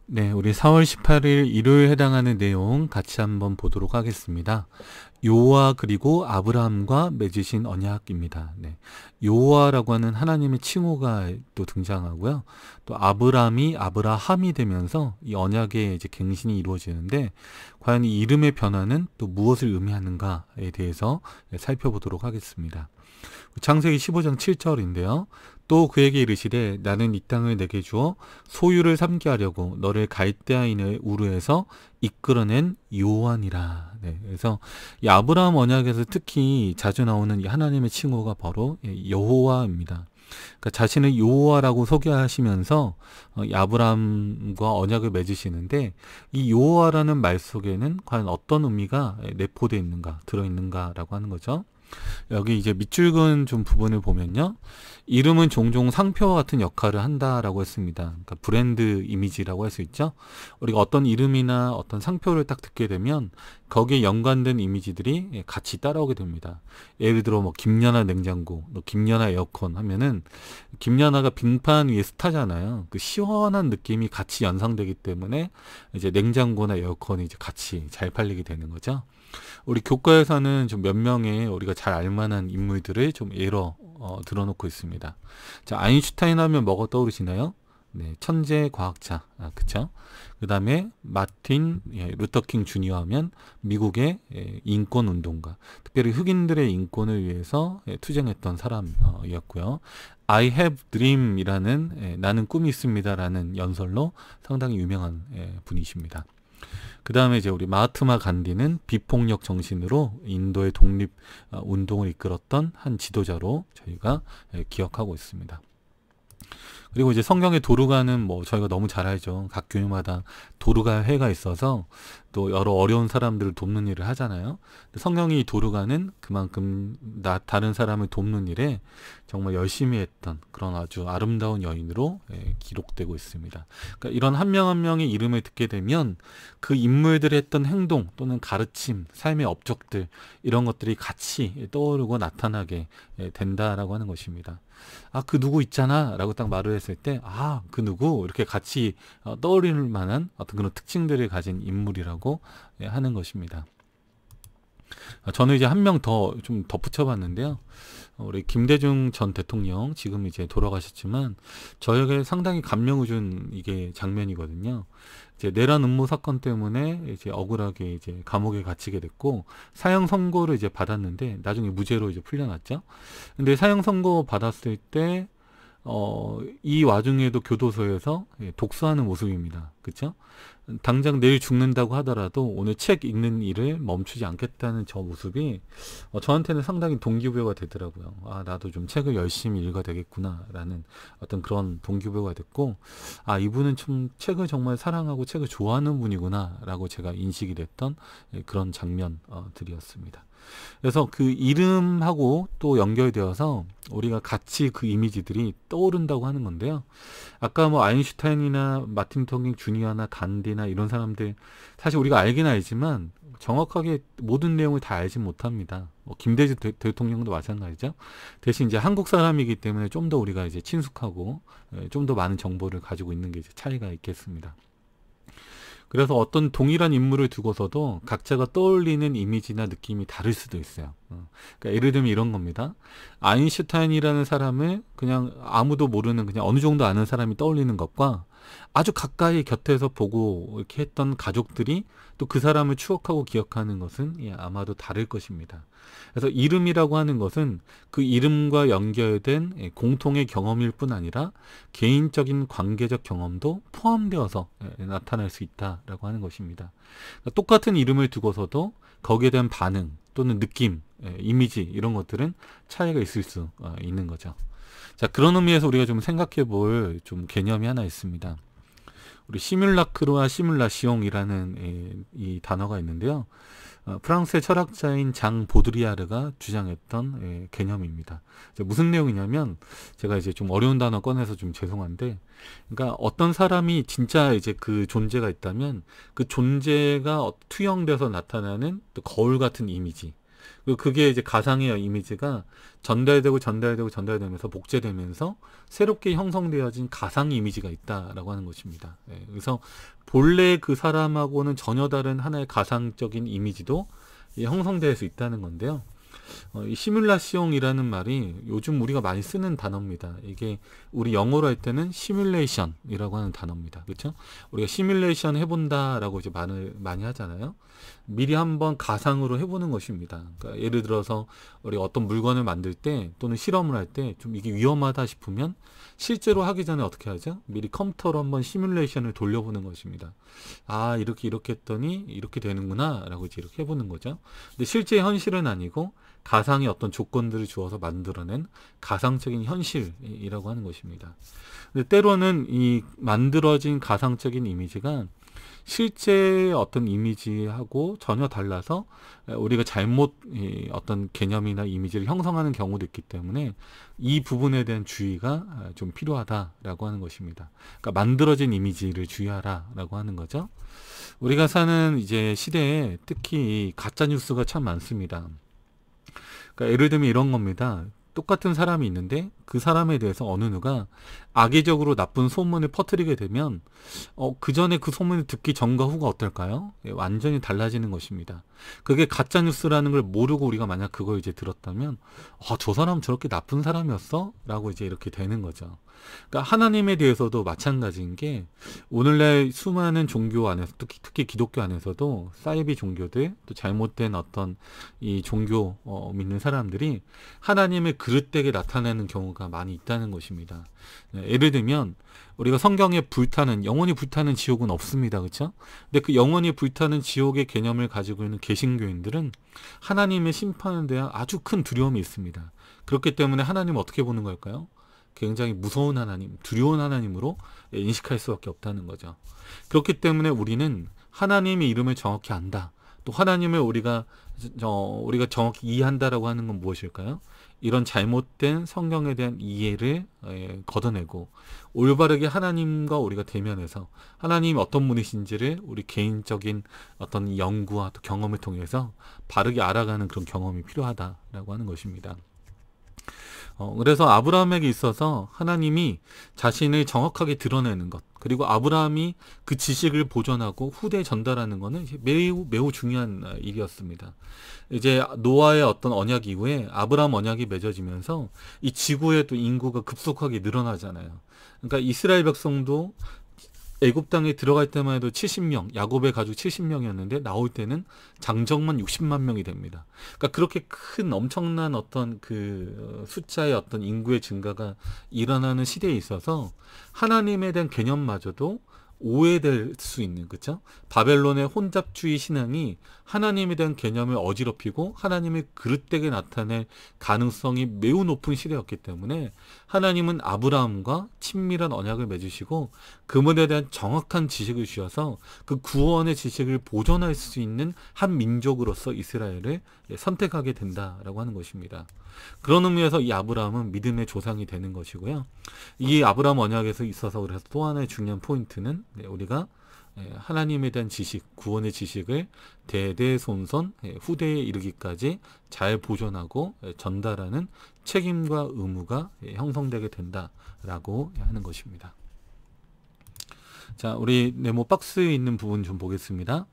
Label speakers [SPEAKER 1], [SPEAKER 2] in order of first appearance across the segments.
[SPEAKER 1] 네, 우리 4월 18일 일요일 해당하는 내용 같이 한번 보도록 하겠습니다. 여호와 그리고 아브라함과 맺으신 언약입니다. 네, 여호와라고 하는 하나님의 칭호가 또 등장하고요. 또 아브라함이 아브라함이 되면서 이 언약의 이제 갱신이 이루어지는데 과연 이 이름의 변화는 또 무엇을 의미하는가에 대해서 살펴보도록 하겠습니다. 창세기 15장 7절인데요. 또 그에게 이르시되 나는 이 땅을 내게 주어 소유를 삼게 하려고 너를 갈대아인의 우르에서 이끌어낸 여호와니라. 네, 그래서 이 아브라함 언약에서 특히 자주 나오는 이 하나님의 칭호가 바로 여호와입니다. 그러니까 자신을 여호와라고 소개하시면서 이 아브라함과 언약을 맺으시는데 이 여호와라는 말 속에는 과연 어떤 의미가 내포되어 있는가, 들어있는가라고 하는 거죠. 여기 이제 밑줄 그은 좀 부분을 보면요. 이름은 종종 상표와 같은 역할을 한다라고 했습니다. 그러니까 브랜드 이미지라고 할 수 있죠. 우리가 어떤 이름이나 어떤 상표를 딱 듣게 되면 거기에 연관된 이미지들이 같이 따라오게 됩니다. 예를 들어 뭐 김연아 냉장고, 뭐 김연아 에어컨 하면은 김연아가 빙판 위에 스타잖아요. 그 시원한 느낌이 같이 연상되기 때문에 이제 냉장고나 에어컨이 이제 같이 잘 팔리게 되는 거죠. 우리 교과에서는 좀 몇 명의 우리가 잘 알만한 인물들을 좀 예로 들어놓고 있습니다. 자, 아인슈타인 하면 뭐가 떠오르시나요? 네, 천재 과학자, 그쵸? 그 다음에 마틴 루터킹 주니어 하면 미국의 인권 운동가, 특별히 흑인들의 인권을 위해서 투쟁했던 사람이었고요. I have dream이라는 나는 꿈이 있습니다라는 연설로 상당히 유명한 분이십니다. 그 다음에 이제 우리 마하트마 간디는 비폭력 정신으로 인도의 독립 운동을 이끌었던 한 지도자로 저희가 기억하고 있습니다. 그리고 이제 성경의 도르가는 뭐 저희가 너무 잘 알죠. 각 교회마다 도르가 회가 있어서 또 여러 어려운 사람들을 돕는 일을 하잖아요. 성경이 도르가는 그만큼 다른 사람을 돕는 일에 정말 열심히 했던 그런 아주 아름다운 여인으로 기록되고 있습니다. 그러니까 이런 한 명 한 명의 이름을 듣게 되면 그 인물들이 했던 행동 또는 가르침, 삶의 업적들 이런 것들이 같이 떠오르고 나타나게 된다라고 하는 것입니다. 아, 그 누구 있잖아 라고 딱 말을 했을 때, 아, 그 누구 이렇게 같이 떠올릴 만한 어떤 그런 특징들을 가진 인물이라고 하는 것입니다. 저는 이제 한 명 더 좀 덧붙여 봤는데요. 우리 김대중 전 대통령 지금 이제 돌아가셨지만 저에게 상당히 감명을 준 이게 장면이거든요. 이제 내란 음모 사건 때문에 이제 억울하게 이제 감옥에 갇히게 됐고 사형 선고를 이제 받았는데 나중에 무죄로 이제 풀려났죠. 근데 사형 선고 받았을 때 이 와중에도 교도소에서 독서하는 모습입니다. 그쵸? 당장 내일 죽는다고 하더라도 오늘 책 읽는 일을 멈추지 않겠다는 저 모습이 저한테는 상당히 동기부여가 되더라고요. 아, 나도 좀 책을 열심히 읽어야 되겠구나 라는 어떤 그런 동기부여가 됐고, 아, 이분은 좀 책을 정말 사랑하고 책을 좋아하는 분이구나 라고 제가 인식이 됐던 그런 장면들이었습니다. 그래서 그 이름하고 또 연결되어서 우리가 같이 그 이미지들이 떠오른다고 하는 건데요. 아까 뭐 아인슈타인이나 마틴 루터킹 주니어나 간디나 이런 사람들 사실 우리가 알긴 알지만 정확하게 모든 내용을 다 알진 못합니다. 뭐 김대중 대통령도 마찬가지죠. 대신 이제 한국 사람이기 때문에 좀 더 우리가 이제 친숙하고 좀 더 많은 정보를 가지고 있는 게 이제 차이가 있겠습니다. 그래서 어떤 동일한 인물을 두고서도 각자가 떠올리는 이미지나 느낌이 다를 수도 있어요. 그러니까 예를 들면 이런 겁니다. 아인슈타인이라는 사람을 그냥 아무도 모르는 그냥 어느 정도 아는 사람이 떠올리는 것과 아주 가까이 곁에서 보고 이렇게 했던 가족들이 또 그 사람을 추억하고 기억하는 것은 아마도 다를 것입니다. 그래서 이름이라고 하는 것은 그 이름과 연결된 공통의 경험일 뿐 아니라 개인적인 관계적 경험도 포함되어서 나타날 수 있다라고 하는 것입니다. 그러니까 똑같은 이름을 두고서도 거기에 대한 반응 또는 느낌, 이미지 이런 것들은 차이가 있을 수 있는 거죠. 자, 그런 의미에서 우리가 좀 생각해 볼 좀 개념이 하나 있습니다. 우리 시뮬라크르와 시뮬라시옹이라는 이 단어가 있는데요. 프랑스의 철학자인 장 보드리아르가 주장했던 개념입니다. 무슨 내용이냐면 제가 이제 좀 어려운 단어 꺼내서 좀 죄송한데, 그러니까 어떤 사람이 진짜 이제 그 존재가 있다면 그 존재가 투영돼서 나타나는 또 거울 같은 이미지, 그리고 그게 이제 가상의 이미지가 전달되고 전달되고 전달되면서 복제되면서 새롭게 형성되어진 가상 이미지가 있다라고 하는 것입니다. 예, 그래서 본래 그 사람하고는 전혀 다른 하나의 가상적인 이미지도 형성될 수 있다는 건데요. 이 시뮬라시옹이라는 말이 요즘 우리가 많이 쓰는 단어입니다. 이게 우리 영어로 할 때는 시뮬레이션이라고 하는 단어입니다. 그렇죠? 우리가 시뮬레이션 해본다라고 이제 말을 많이 하잖아요. 미리 한번 가상으로 해보는 것입니다. 그러니까 예를 들어서 우리 어떤 물건을 만들 때 또는 실험을 할 때 좀 이게 위험하다 싶으면 실제로 하기 전에 어떻게 하죠? 미리 컴퓨터로 한번 시뮬레이션을 돌려보는 것입니다. 아, 이렇게 했더니 이렇게 되는구나 라고 이제 이렇게 해보는 거죠. 근데 실제 현실은 아니고 가상의 어떤 조건들을 주어서 만들어낸 가상적인 현실이라고 하는 것입니다. 근데 때로는 이 만들어진 가상적인 이미지가 실제 어떤 이미지하고 전혀 달라서 우리가 잘못 어떤 개념이나 이미지를 형성하는 경우도 있기 때문에 이 부분에 대한 주의가 좀 필요하다라고 하는 것입니다. 그러니까 만들어진 이미지를 주의하라라고 하는 거죠. 우리가 사는 이제 시대에 특히 가짜 뉴스가 참 많습니다. 그러니까 예를 들면 이런 겁니다. 똑같은 사람이 있는데 그 사람에 대해서 어느 누가 악의적으로 나쁜 소문을 퍼뜨리게 되면 그 전에 그 소문을 듣기 전과 후가 어떨까요? 예, 완전히 달라지는 것입니다. 그게 가짜 뉴스라는 걸 모르고 우리가 만약 그걸 이제 들었다면 저 사람 저렇게 나쁜 사람이었어? 라고 이제 이렇게 되는 거죠. 그러니까 하나님에 대해서도 마찬가지인 게 오늘날 수많은 종교 안에서 특히 기독교 안에서도 사이비 종교들 또 잘못된 어떤 이 종교 믿는 사람들이 하나님을 그릇되게 나타내는 경우가 많이 있다는 것입니다. 예를 들면 우리가 성경에 영원히 불타는 지옥은 없습니다. 그렇죠? 근데 그 영원히 불타는 지옥의 개념을 가지고 있는 개신교인들은 하나님의 심판에 대한 아주 큰 두려움이 있습니다. 그렇기 때문에 하나님을 어떻게 보는 걸까요? 굉장히 무서운 하나님, 두려운 하나님으로 인식할 수밖에 없다는 거죠. 그렇기 때문에 우리는 하나님의 이름을 정확히 안다. 또 하나님을 우리가 정확히 이해한다라고 하는 건 무엇일까요? 이런 잘못된 성경에 대한 이해를 걷어내고 올바르게 하나님과 우리가 대면해서 하나님이 어떤 분이신지를 우리 개인적인 어떤 연구와 또 경험을 통해서 바르게 알아가는 그런 경험이 필요하다라고 하는 것입니다. 그래서 아브라함에게 있어서 하나님이 자신을 정확하게 드러내는 것, 그리고 아브라함이 그 지식을 보존하고 후대에 전달하는 것은 매우 중요한 일이었습니다. 이제 노아의 어떤 언약 이후에 아브라함 언약이 맺어지면서 이 지구의 또 인구가 급속하게 늘어나잖아요. 그러니까 이스라엘 백성도 애굽 땅에 들어갈 때만 해도 70명, 야곱의 가족 70명이었는데 나올 때는 장정만 60만 명이 됩니다. 그러니까 그렇게 큰 엄청난 어떤 그 숫자의 어떤 인구의 증가가 일어나는 시대에 있어서 하나님에 대한 개념마저도 오해될 수 있는, 그렇죠? 바벨론의 혼잡주의 신앙이 하나님에 대한 개념을 어지럽히고 하나님을 그릇되게 나타낼 가능성이 매우 높은 시대였기 때문에 하나님은 아브라함과 친밀한 언약을 맺으시고 그분에 대한 정확한 지식을 주셔서 그 구원의 지식을 보존할 수 있는 한 민족으로서 이스라엘을 선택하게 된다라고 하는 것입니다. 그런 의미에서 이 아브라함은 믿음의 조상이 되는 것이고요. 이 아브라함 언약에서 있어서 그래서 또 하나의 중요한 포인트는 우리가 하나님에 대한 지식, 구원의 지식을 대대손손 후대에 이르기까지 잘 보존하고 전달하는 책임과 의무가 형성되게 된다라고 하는 것입니다. 자, 우리 네모 박스에 있는 부분 좀 보겠습니다.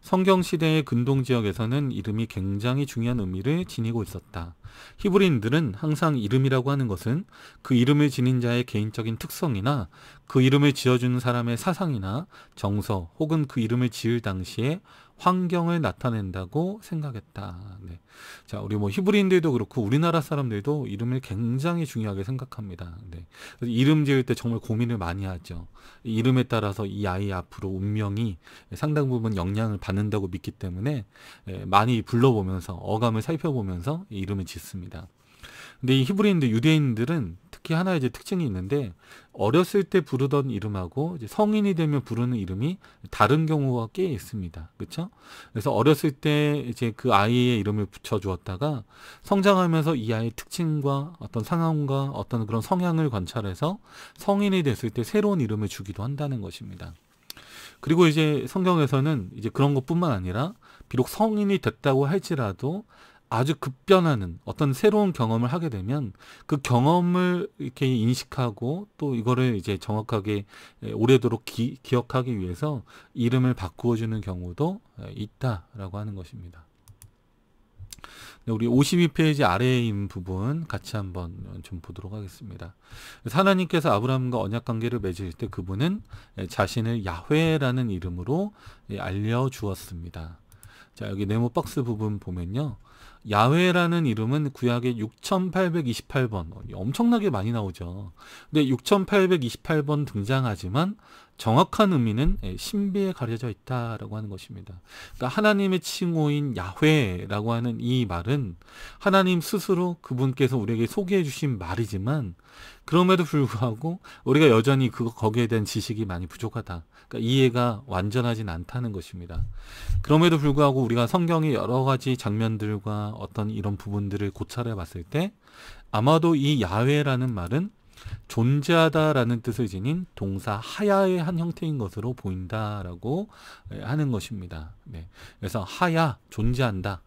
[SPEAKER 1] 성경시대의 근동지역에서는 이름이 굉장히 중요한 의미를 지니고 있었다. 히브리인들은 항상 이름이라고 하는 것은 그 이름을 지닌 자의 개인적인 특성이나 그 이름을 지어주는 사람의 사상이나 정서 혹은 그 이름을 지을 당시에 환경을 나타낸다고 생각했다. 네. 자, 우리 히브리인들도 그렇고 우리나라 사람들도 이름을 굉장히 중요하게 생각합니다. 네. 그래서 이름 지을 때 정말 고민을 많이 하죠. 이 이름에 따라서 이 아이의 앞으로 운명이 상당 부분 영향을 받는다고 믿기 때문에 많이 불러보면서 어감을 살펴보면서 이 이름을 짓습니다. 근데 이 히브리인들, 유대인들은 특히 하나의 이제 특징이 있는데 어렸을 때 부르던 이름하고 이제 성인이 되면 부르는 이름이 다른 경우가 꽤 있습니다. 그렇죠? 그래서 어렸을 때 이제 그 아이의 이름을 붙여 주었다가 성장하면서 이 아이의 특징과 어떤 상황과 어떤 그런 성향을 관찰해서 성인이 됐을 때 새로운 이름을 주기도 한다는 것입니다. 그리고 이제 성경에서는 이제 그런 것뿐만 아니라 비록 성인이 됐다고 할지라도 아주 급변하는 어떤 새로운 경험을 하게 되면 그 경험을 이렇게 인식하고 또 이거를 이제 정확하게 오래도록 기억하기 위해서 이름을 바꾸어 주는 경우도 있다라고 하는 것입니다. 우리 52페이지 아래에 있는 부분 같이 한번 좀 보도록 하겠습니다. 하나님께서 아브라함과 언약 관계를 맺을 때 그분은 자신을 야훼라는 이름으로 알려주었습니다. 자, 여기 네모 박스 부분 보면요. 야훼라는 이름은 구약의 6828번, 엄청나게 많이 나오죠. 근데 6828번 등장하지만 정확한 의미는 신비에 가려져 있다라고 하는 것입니다. 그러니까 하나님의 칭호인 야훼라고 하는 이 말은 하나님 스스로 그분께서 우리에게 소개해 주신 말이지만 그럼에도 불구하고 우리가 여전히 거기에 대한 지식이 많이 부족하다. 그러니까 이해가 완전하진 않다는 것입니다. 그럼에도 불구하고 우리가 성경의 여러 가지 장면들과 어떤 이런 부분들을 고찰해 봤을 때 아마도 이 야훼라는 말은 존재하다라는 뜻을 지닌 동사 하야의 한 형태인 것으로 보인다라고 하는 것입니다. 네. 그래서 하야, 존재한다.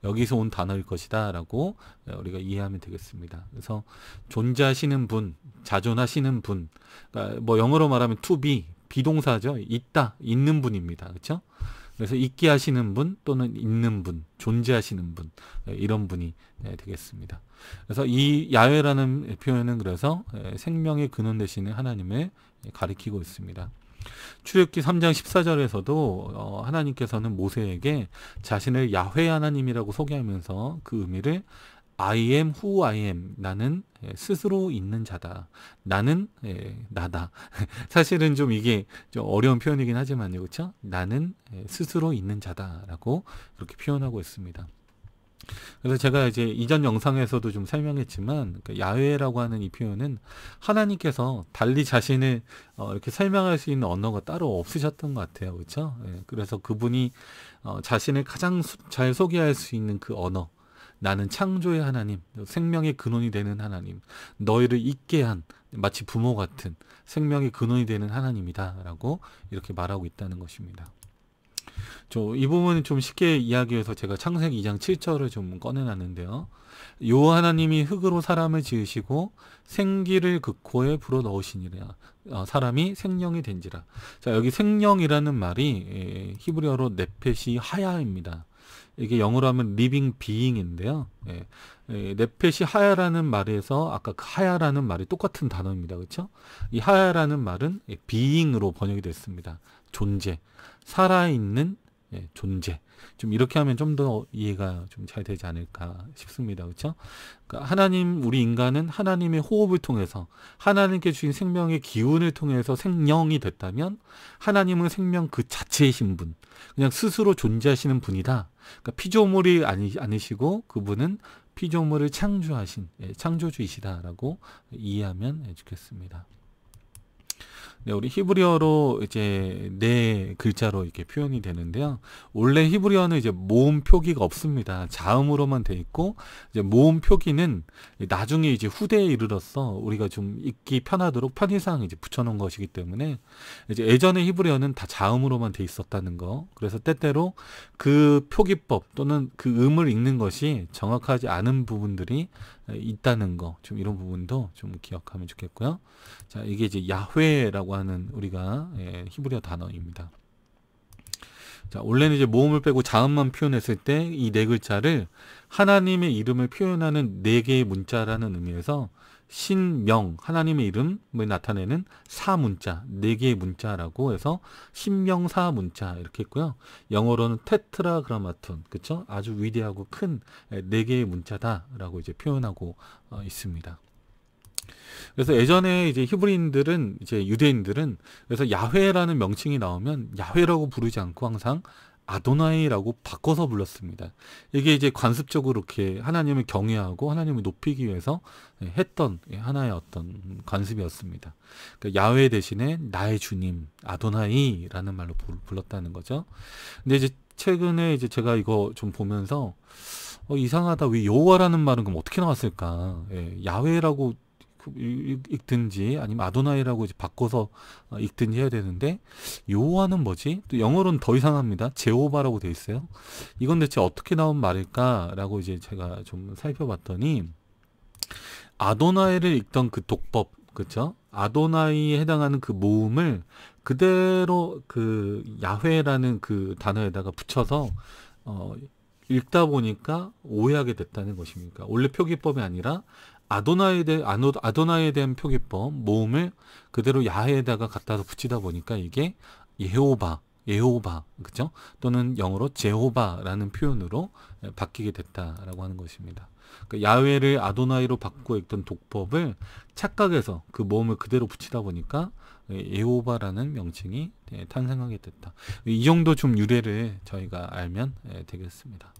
[SPEAKER 1] 여기서 온 단어일 것이다 라고 우리가 이해하면 되겠습니다. 그래서 존재하시는 분, 자존하시는 분, 그러니까 뭐 영어로 말하면 to be, 비동사죠. 있다, 있는 분입니다. 그렇죠? 그래서 있게 하시는 분 또는 있는 분, 존재하시는 분, 이런 분이 되겠습니다. 그래서 이 야훼라는 표현은 그래서 생명의 근원 되시는 하나님을 가리키고 있습니다. 출애굽기 3장 14절에서도 하나님께서는 모세에게 자신을 야훼 하나님이라고 소개하면서 그 의미를 I am who I am. 나는 스스로 있는 자다. 나는 나다. 사실은 좀 이게 좀 어려운 표현이긴 하지만요. 그렇죠? 나는 스스로 있는 자다라고 그렇게 표현하고 있습니다. 그래서 제가 이제 이전 영상에서도 좀 설명했지만 야훼라고 하는 이 표현은 하나님께서 달리 자신을 이렇게 설명할 수 있는 언어가 따로 없으셨던 것 같아요. 그렇죠? 그래서 그분이 자신을 가장 잘 소개할 수 있는 그 언어, 나는 창조의 하나님, 생명의 근원이 되는 하나님, 너희를 있게 한 마치 부모 같은 생명의 근원이 되는 하나님이다 라고 이렇게 말하고 있다는 것입니다. 이 부분은 좀 쉽게 이야기해서 제가 창세기 2장 7절을 좀 꺼내놨는데요. 요 하나님이 흙으로 사람을 지으시고 생기를 그 코에 불어 넣으시니라. 사람이 생령이 된지라. 자, 여기 생령이라는 말이 히브리어로 네펫이 하야입니다. 이게 영어로 하면 living being인데요. 네펫이 하야라는 말에서 아까 그 하야라는 말이 똑같은 단어입니다. 그렇죠? 이 하야라는 말은 being으로 번역이 됐습니다. 존재, 살아있는 존재. 좀 이렇게 하면 좀 더 이해가 좀 잘 되지 않을까 싶습니다. 그렇죠? 그러니까 하나님, 우리 인간은 하나님의 호흡을 통해서 하나님께 주신 생명의 기운을 통해서 생령이 됐다면 하나님은 생명 그 자체이신 분, 그냥 스스로 존재하시는 분이다. 그러니까 피조물이 아니시고 그분은 피조물을 창조하신 창조주이시다라고 이해하면 좋겠습니다. 네, 우리 히브리어로 이제 네 글자로 이렇게 표현이 되는데요. 원래 히브리어는 이제 모음 표기가 없습니다. 자음으로만 돼 있고 이제 모음 표기는 나중에 이제 후대에 이르러서 우리가 좀 읽기 편하도록 편의상 이제 붙여놓은 것이기 때문에 이제 예전의 히브리어는 다 자음으로만 돼 있었다는 거. 그래서 때때로 그 표기법 또는 그 음을 읽는 것이 정확하지 않은 부분들이 있다는 거, 좀 이런 부분도 좀 기억하면 좋겠고요. 자, 이게 이제 야훼라고 하는 우리가 히브리어 단어입니다. 자, 원래는 이제 모음을 빼고 자음만 표현했을 때 이 네 글자를 하나님의 이름을 표현하는 네 개의 문자라는 의미에서 신명, 하나님의 이름을 나타내는 사문자, 네 개의 문자라고 해서 신명사 문자 이렇게 했고요. 영어로는 테트라그라마톤, 그렇죠? 아주 위대하고 큰 네 개의 문자다라고 이제 표현하고 있습니다. 그래서 예전에 이제 히브리인들은, 이제 유대인들은 그래서 야훼라는 명칭이 나오면 야훼라고 부르지 않고 항상 아도나이라고 바꿔서 불렀습니다. 이게 이제 관습적으로 이렇게 하나님을 경외하고 하나님을 높이기 위해서 했던 하나의 어떤 관습이었습니다. 그러니까 야훼 대신에 나의 주님, 아도나이라는 말로 불렀다는 거죠. 근데 이제 최근에 이제 제가 이거 좀 보면서 이상하다. 왜 여호와라는 말은 그럼 어떻게 나왔을까? 야훼라고 읽든지 아니면 아도나이라고 이제 바꿔서 읽든지 해야 되는데, 여호와는 뭐지? 또 영어로는 더 이상합니다. 제호바라고 돼 있어요. 이건 대체 어떻게 나온 말일까라고 이제 제가 좀 살펴봤더니, 아도나이를 읽던 그 독법, 그쵸? 아도나이에 해당하는 그 모음을 그대로 그 야훼라는 그 단어에다가 붙여서 읽다 보니까 오해하게 됐다는 것입니까? 원래 표기법이 아니라 아도나이에 대한 표기법, 모음을 그대로 야훼에다가 갖다서 붙이다 보니까 이게 예호바, 그죠? 또는 영어로 제호바라는 표현으로 바뀌게 됐다라고 하는 것입니다. 그러니까 야훼를 아도나이로 바꾸어 읽던 독법을 착각해서 그 모음을 그대로 붙이다 보니까 예호바라는 명칭이 탄생하게 됐다. 이 정도 좀 유래를 저희가 알면 되겠습니다.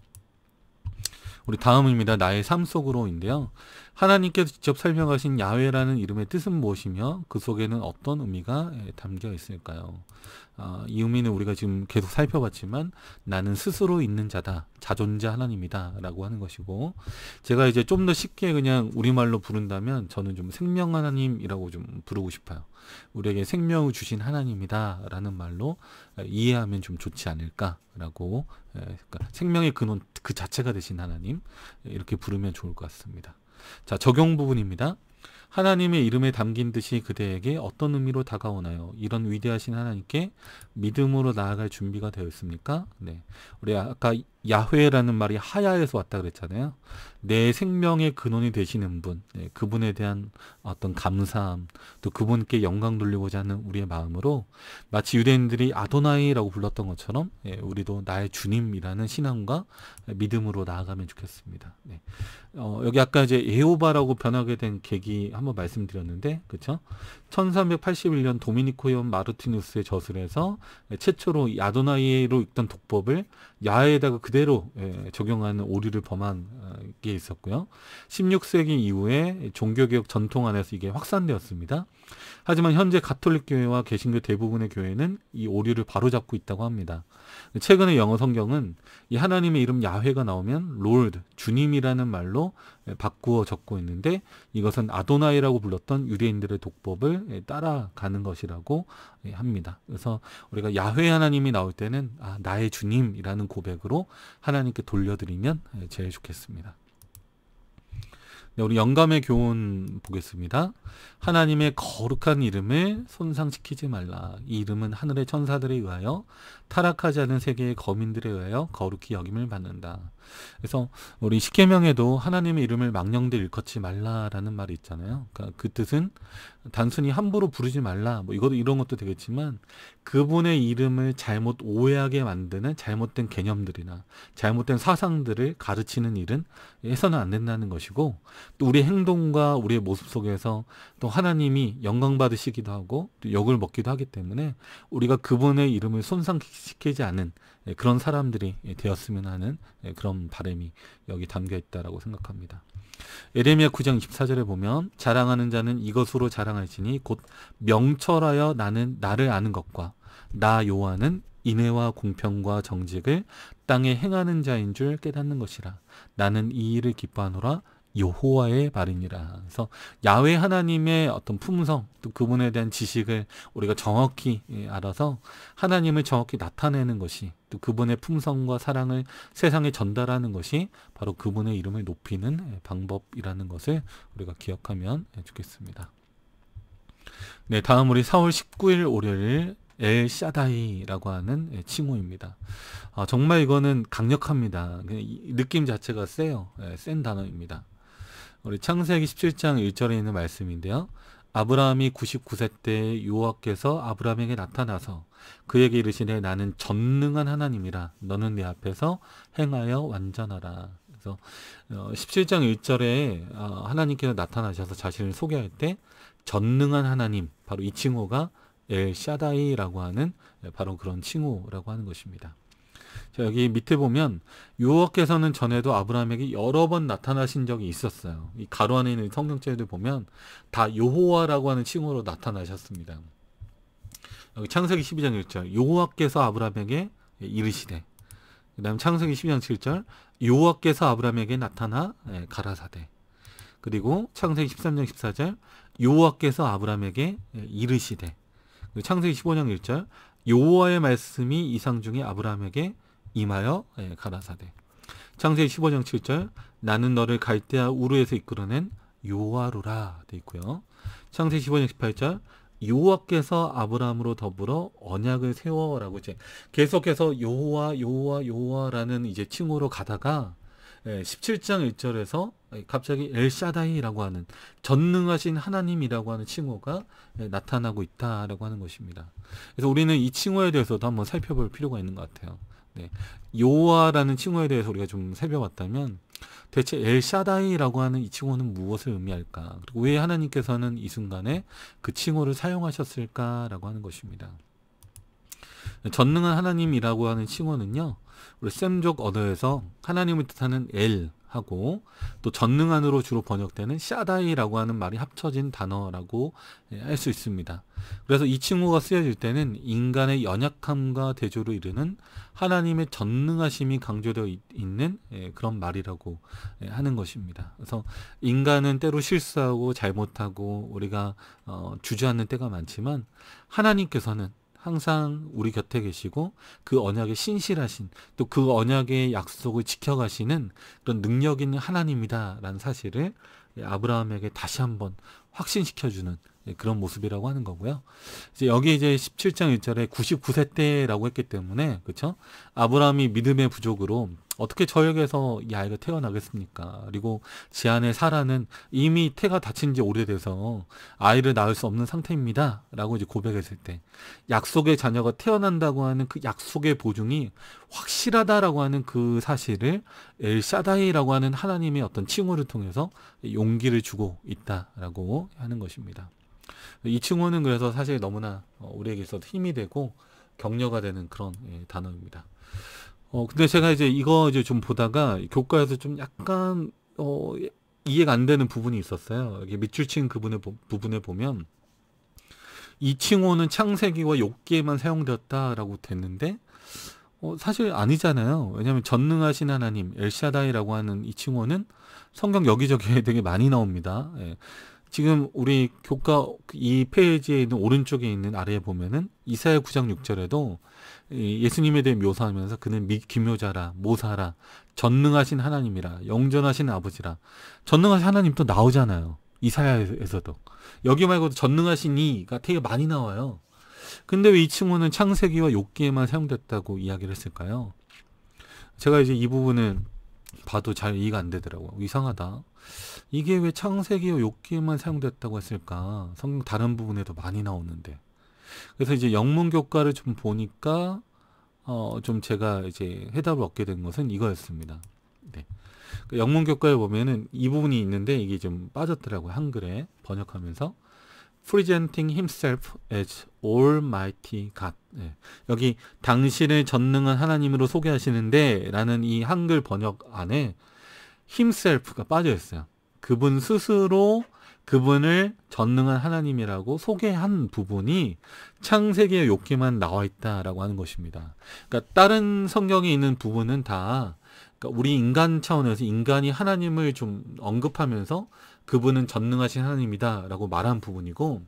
[SPEAKER 1] 우리 다음입니다. 나의 삶 속으로인데요. 하나님께서 직접 설명하신 야훼라는 이름의 뜻은 무엇이며 그 속에는 어떤 의미가 담겨 있을까요? 이 의미는 우리가 지금 계속 살펴봤지만, 나는 스스로 있는 자다, 자존자 하나님이다 라고 하는 것이고, 제가 이제 좀 더 쉽게 그냥 우리말로 부른다면 저는 좀 생명 하나님이라고 좀 부르고 싶어요. 우리에게 생명을 주신 하나님이다 라는 말로 이해하면 좀 좋지 않을까라고, 그러니까 생명의 근원 그 자체가 되신 하나님, 이렇게 부르면 좋을 것 같습니다. 자, 적용 부분입니다. 하나님의 이름에 담긴 뜻이 그대에게 어떤 의미로 다가오나요? 이런 위대하신 하나님께 믿음으로 나아갈 준비가 되어 있습니까? 네. 우리 아까 야훼라는 말이 하야에서 왔다 그랬잖아요. 내 생명의 근원이 되시는 분, 그분에 대한 어떤 감사함, 또 그분께 영광 돌리고자 하는 우리의 마음으로, 마치 유대인들이 아도나이라고 불렀던 것처럼 우리도 나의 주님이라는 신앙과 믿음으로 나아가면 좋겠습니다. 네. 여기 아까 이제 예호바라고 변하게 된 계기 한번 말씀드렸는데, 그렇죠? 1381년 도미니코 연 마르티누스의 저술에서 최초로 아도나이로 읽던 독법을 야훼에다가 그대로 적용하는 오류를 범한 게 있었고요. 16세기 이후에 종교개혁 전통 안에서 이게 확산되었습니다. 하지만 현재 가톨릭 교회와 개신교 대부분의 교회는 이 오류를 바로잡고 있다고 합니다. 최근에 영어 성경은 이 하나님의 이름 야훼가 나오면 롤드, 주님이라는 말로 바꾸어 적고 있는데, 이것은 아도나이라고 불렀던 유대인들의 독법을 따라가는 것이라고 합니다. 그래서 우리가 야훼 하나님이 나올 때는 나의 주님이라는 고백으로 하나님께 돌려드리면 제일 좋겠습니다. 네, 우리 영감의 교훈 보겠습니다. 하나님의 거룩한 이름을 손상시키지 말라. 이 이름은 하늘의 천사들에 의하여 타락하지 않은 세계의 거민들에 의하여 거룩히 여김을 받는다. 그래서 우리 십계명에도 하나님의 이름을 망령되 일컫지 말라라는 말이 있잖아요. 그러니까 그 뜻은 단순히 함부로 부르지 말라, 뭐 이런 것도 되겠지만, 그분의 이름을 잘못 오해하게 만드는 잘못된 개념들이나 잘못된 사상들을 가르치는 일은 해서는 안 된다는 것이고, 또 우리 행동과 우리의 모습 속에서 또 하나님이 영광 받으시기도 하고 또 욕을 먹기도 하기 때문에, 우리가 그분의 이름을 손상시키지 않은 그런 사람들이 되었으면 하는 그런 바람이 여기 담겨 있다라고 생각합니다. 에레미야 9장 24절에 보면, 자랑하는 자는 이것으로 자랑할지니 곧 명철하여 나를 아는 것과 나 여호와는 인애와 공평과 정직을 땅에 행하는 자인 줄 깨닫는 것이라. 나는 이 일을 기뻐하노라. 여호와의 말이니라. 그래서 야훼 하나님의 어떤 품성, 또 그분에 대한 지식을 우리가 정확히 알아서 하나님을 정확히 나타내는 것이, 또 그분의 품성과 사랑을 세상에 전달하는 것이 바로 그분의 이름을 높이는 방법이라는 것을 우리가 기억하면 좋겠습니다. 네, 다음 우리 4월 19일 월요일 엘 샤다이라고 하는 칭호입니다. 정말 이거는 강력합니다. 느낌 자체가 세요. 센 단어입니다. 우리 창세기 17장 1절에 있는 말씀인데요. 아브라함이 99세 때 여호와께서 아브라함에게 나타나서 그에게 이르시되 나는 전능한 하나님이라. 너는 내 앞에서 행하여 완전하라. 그래서 17장 1절에 하나님께서 나타나셔서 자신을 소개할 때 전능한 하나님, 바로 이 칭호가 엘 샤다이라고 하는 바로 그런 칭호라고 하는 것입니다. 자, 여기 밑에 보면 여호와께서는 전에도 아브라함에게 여러 번 나타나신 적이 있었어요. 이 가로 안에 있는 성경책들 보면 다 여호와라고 하는 칭호로 나타나셨습니다. 여기 창세기 12장 1절 여호와께서 아브라함에게 이르시되, 그 다음 창세기 12장 7절 여호와께서 아브라함에게 나타나 가라사대. 그리고 창세기 13장 14절 여호와께서 아브라함에게 이르시되, 창세기 15장 1절 여호와의 말씀이 이상 중에 아브라함에게 임하여 가라사대. 창세기 15장 7절 나는 너를 갈대아 우르에서 이끌어낸 여호와로라 돼 있고요. 창세기 15장 18절 여호와께서 아브라함으로 더불어 언약을 세워라고 이제 계속해서 여호와라는 이제 칭호로 가다가 17장 1절에서 갑자기 엘샤다이라고 하는 전능하신 하나님이라고 하는 칭호가 나타나고 있다라고 하는 것입니다. 그래서 우리는 이 칭호에 대해서도 한번 살펴볼 필요가 있는 것 같아요. 여호와라는 칭호에 대해서 우리가 좀 살펴봤다면 대체 엘샤다이라고 하는 이 칭호는 무엇을 의미할까? 그리고 왜 하나님께서는 이 순간에 그 칭호를 사용하셨을까라고 하는 것입니다. 전능한 하나님이라고 하는 칭호는요, 우리 셈족 언어에서 하나님을 뜻하는 엘하고 또 전능한으로 주로 번역되는 샤다이라고 하는 말이 합쳐진 단어라고 할 수 있습니다. 그래서 이 칭호가 쓰여질 때는 인간의 연약함과 대조로 이르는 하나님의 전능하심이 강조되어 있는 그런 말이라고 하는 것입니다. 그래서 인간은 때로 실수하고 잘못하고 우리가 주저앉는 때가 많지만 하나님께서는 항상 우리 곁에 계시고 그 언약에 신실하신, 또 그 언약의 약속을 지켜가시는 그런 능력 있는 하나님이다라는 사실을 아브라함에게 다시 한번 확신시켜주는 그런 모습이라고 하는 거고요. 이제 여기 이제 17장 1절에 99세 때라고 했기 때문에, 그렇죠? 아브라함이 믿음의 부족으로 어떻게 저에게서 이 아이가 태어나겠습니까? 그리고 제 아내 사라는 이미 태가 다친 지 오래돼서 아이를 낳을 수 없는 상태입니다. 라고 이제 고백했을 때, 약속의 자녀가 태어난다고 하는 그 약속의 보증이 확실하다라고 하는 그 사실을 엘샤다이라고 하는 하나님의 어떤 칭호를 통해서 용기를 주고 있다라고 하는 것입니다. 이 칭호는 그래서 사실 너무나 우리에게 있어서 힘이 되고 격려가 되는 그런 단어입니다. 근데 제가 이제 이거 이제 좀 보다가 교과에서 좀 약간 이해가 안 되는 부분이 있었어요. 여기 밑줄 친 부분에 보면 이 칭호는 창세기와 욥기에만 사용되었다라고 됐는데 사실 아니잖아요. 왜냐하면 전능하신 하나님 엘샤다이라고 하는 이 칭호는 성경 여기저기에 되게 많이 나옵니다. 지금 우리 교과 이 페이지에 있는 오른쪽에 있는 아래에 보면은 이사야 9장 6절에도 예수님에 대해 묘사하면서 그는 기묘자라, 모사라, 전능하신 하나님이라, 영전하신 아버지라, 전능하신 하나님 또 나오잖아요. 이사야에서도. 여기 말고도 전능하신 이가 되게 많이 나와요. 근데 왜 이 칭호는 창세기와 욥기에만 사용됐다고 이야기를 했을까요? 제가 이제 이 부분은 봐도 잘 이해가 안 되더라고요. 이상하다. 이게 왜 창세기와 욥기에만 사용됐다고 했을까? 성경 다른 부분에도 많이 나오는데. 그래서 이제 영문 교과를 좀 보니까 좀 제가 이제 해답을 얻게 된 것은 이거였습니다. 네. 영문 교과에 보면은 이 부분이 있는데 이게 좀 빠졌더라고요. 한글에 번역하면서. Presenting himself as Almighty God. 네. 여기 당신을 전능한 하나님으로 소개하시는데 라는 이 한글 번역 안에 himself가 빠져 있어요. 그분 스스로 그분을 전능한 하나님이라고 소개한 부분이 창세기의 욥기만 나와 있다라고 하는 것입니다. 그러니까 다른 성경에 있는 부분은 다 그러니까 우리 인간 차원에서 인간이 하나님을 좀 언급하면서 그분은 전능하신 하나님이다라고 말한 부분이고,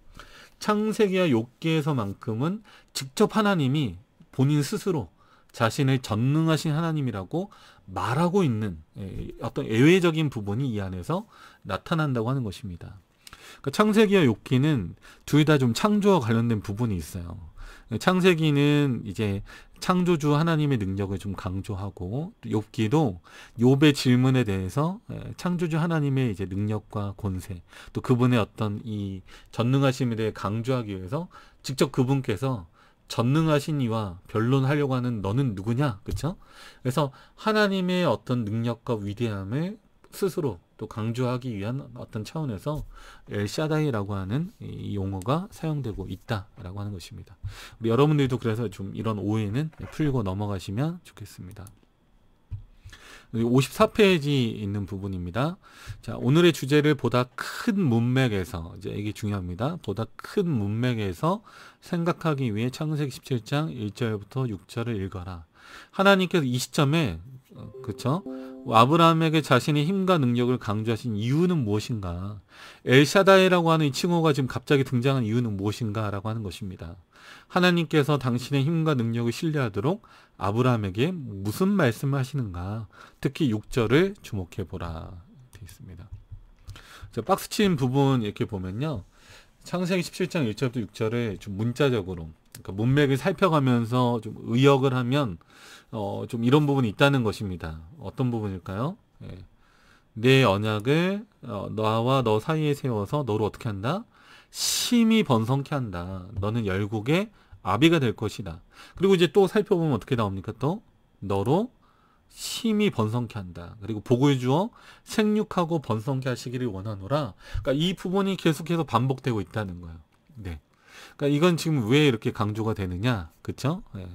[SPEAKER 1] 창세기와 욥기에서만큼은 직접 하나님이 본인 스스로 자신을 전능하신 하나님이라고 말하고 있는 어떤 예외적인 부분이 이 안에서 나타난다고 하는 것입니다. 그러니까 창세기와 욥기는 둘 다 좀 창조와 관련된 부분이 있어요. 창세기는 이제 창조주 하나님의 능력을 좀 강조하고, 욥기도 욥의 질문에 대해서 창조주 하나님의 이제 능력과 권세, 또 그분의 어떤 이 전능하심에 대해 강조하기 위해서 직접 그분께서 전능하신 이와 변론하려고 하는 너는 누구냐, 그렇죠? 그래서 하나님의 어떤 능력과 위대함을 스스로 또 강조하기 위한 어떤 차원에서 엘샤다이라고 하는 이 용어가 사용되고 있다라고 하는 것입니다. 우리 여러분들도 그래서 좀 이런 오해는 풀고 넘어가시면 좋겠습니다. 54페이지 있는 부분입니다. 자, 오늘의 주제를 보다 큰 문맥에서, 이제 이게 중요합니다. 보다 큰 문맥에서 생각하기 위해 창세기 17장 1절부터 6절을 읽어라. 하나님께서 이 시점에, 그쵸? 아브라함에게 자신의 힘과 능력을 강조하신 이유는 무엇인가? 엘샤다이라고 하는 이 칭호가 지금 갑자기 등장한 이유는 무엇인가? 라고 하는 것입니다. 하나님께서 당신의 힘과 능력을 신뢰하도록 아브라함에게 무슨 말씀을 하시는가? 특히 6절을 주목해보라 되어 있습니다. 박스 친 부분 이렇게 보면요. 창세기 17장 1절부터 6절을 좀 문자적으로, 그러니까 문맥을 살펴가면서 좀 의역을 하면 좀 이런 부분이 있다는 것입니다. 어떤 부분일까요? 예. 내 언약을 나와 너 사이에 세워서 너를 어떻게 한다? 심히 번성케 한다. 너는 열국의 아비가 될 것이다. 그리고 이제 또 살펴보면 어떻게 나옵니까? 또 너로 심히 번성케 한다. 그리고 복을 주어 생육하고 번성케 하시기를 원하노라. 그러니까 이 부분이 계속해서 반복되고 있다는 거예요. 네. 그러니까 이건 지금 왜 이렇게 강조가 되느냐? 그렇죠? 네.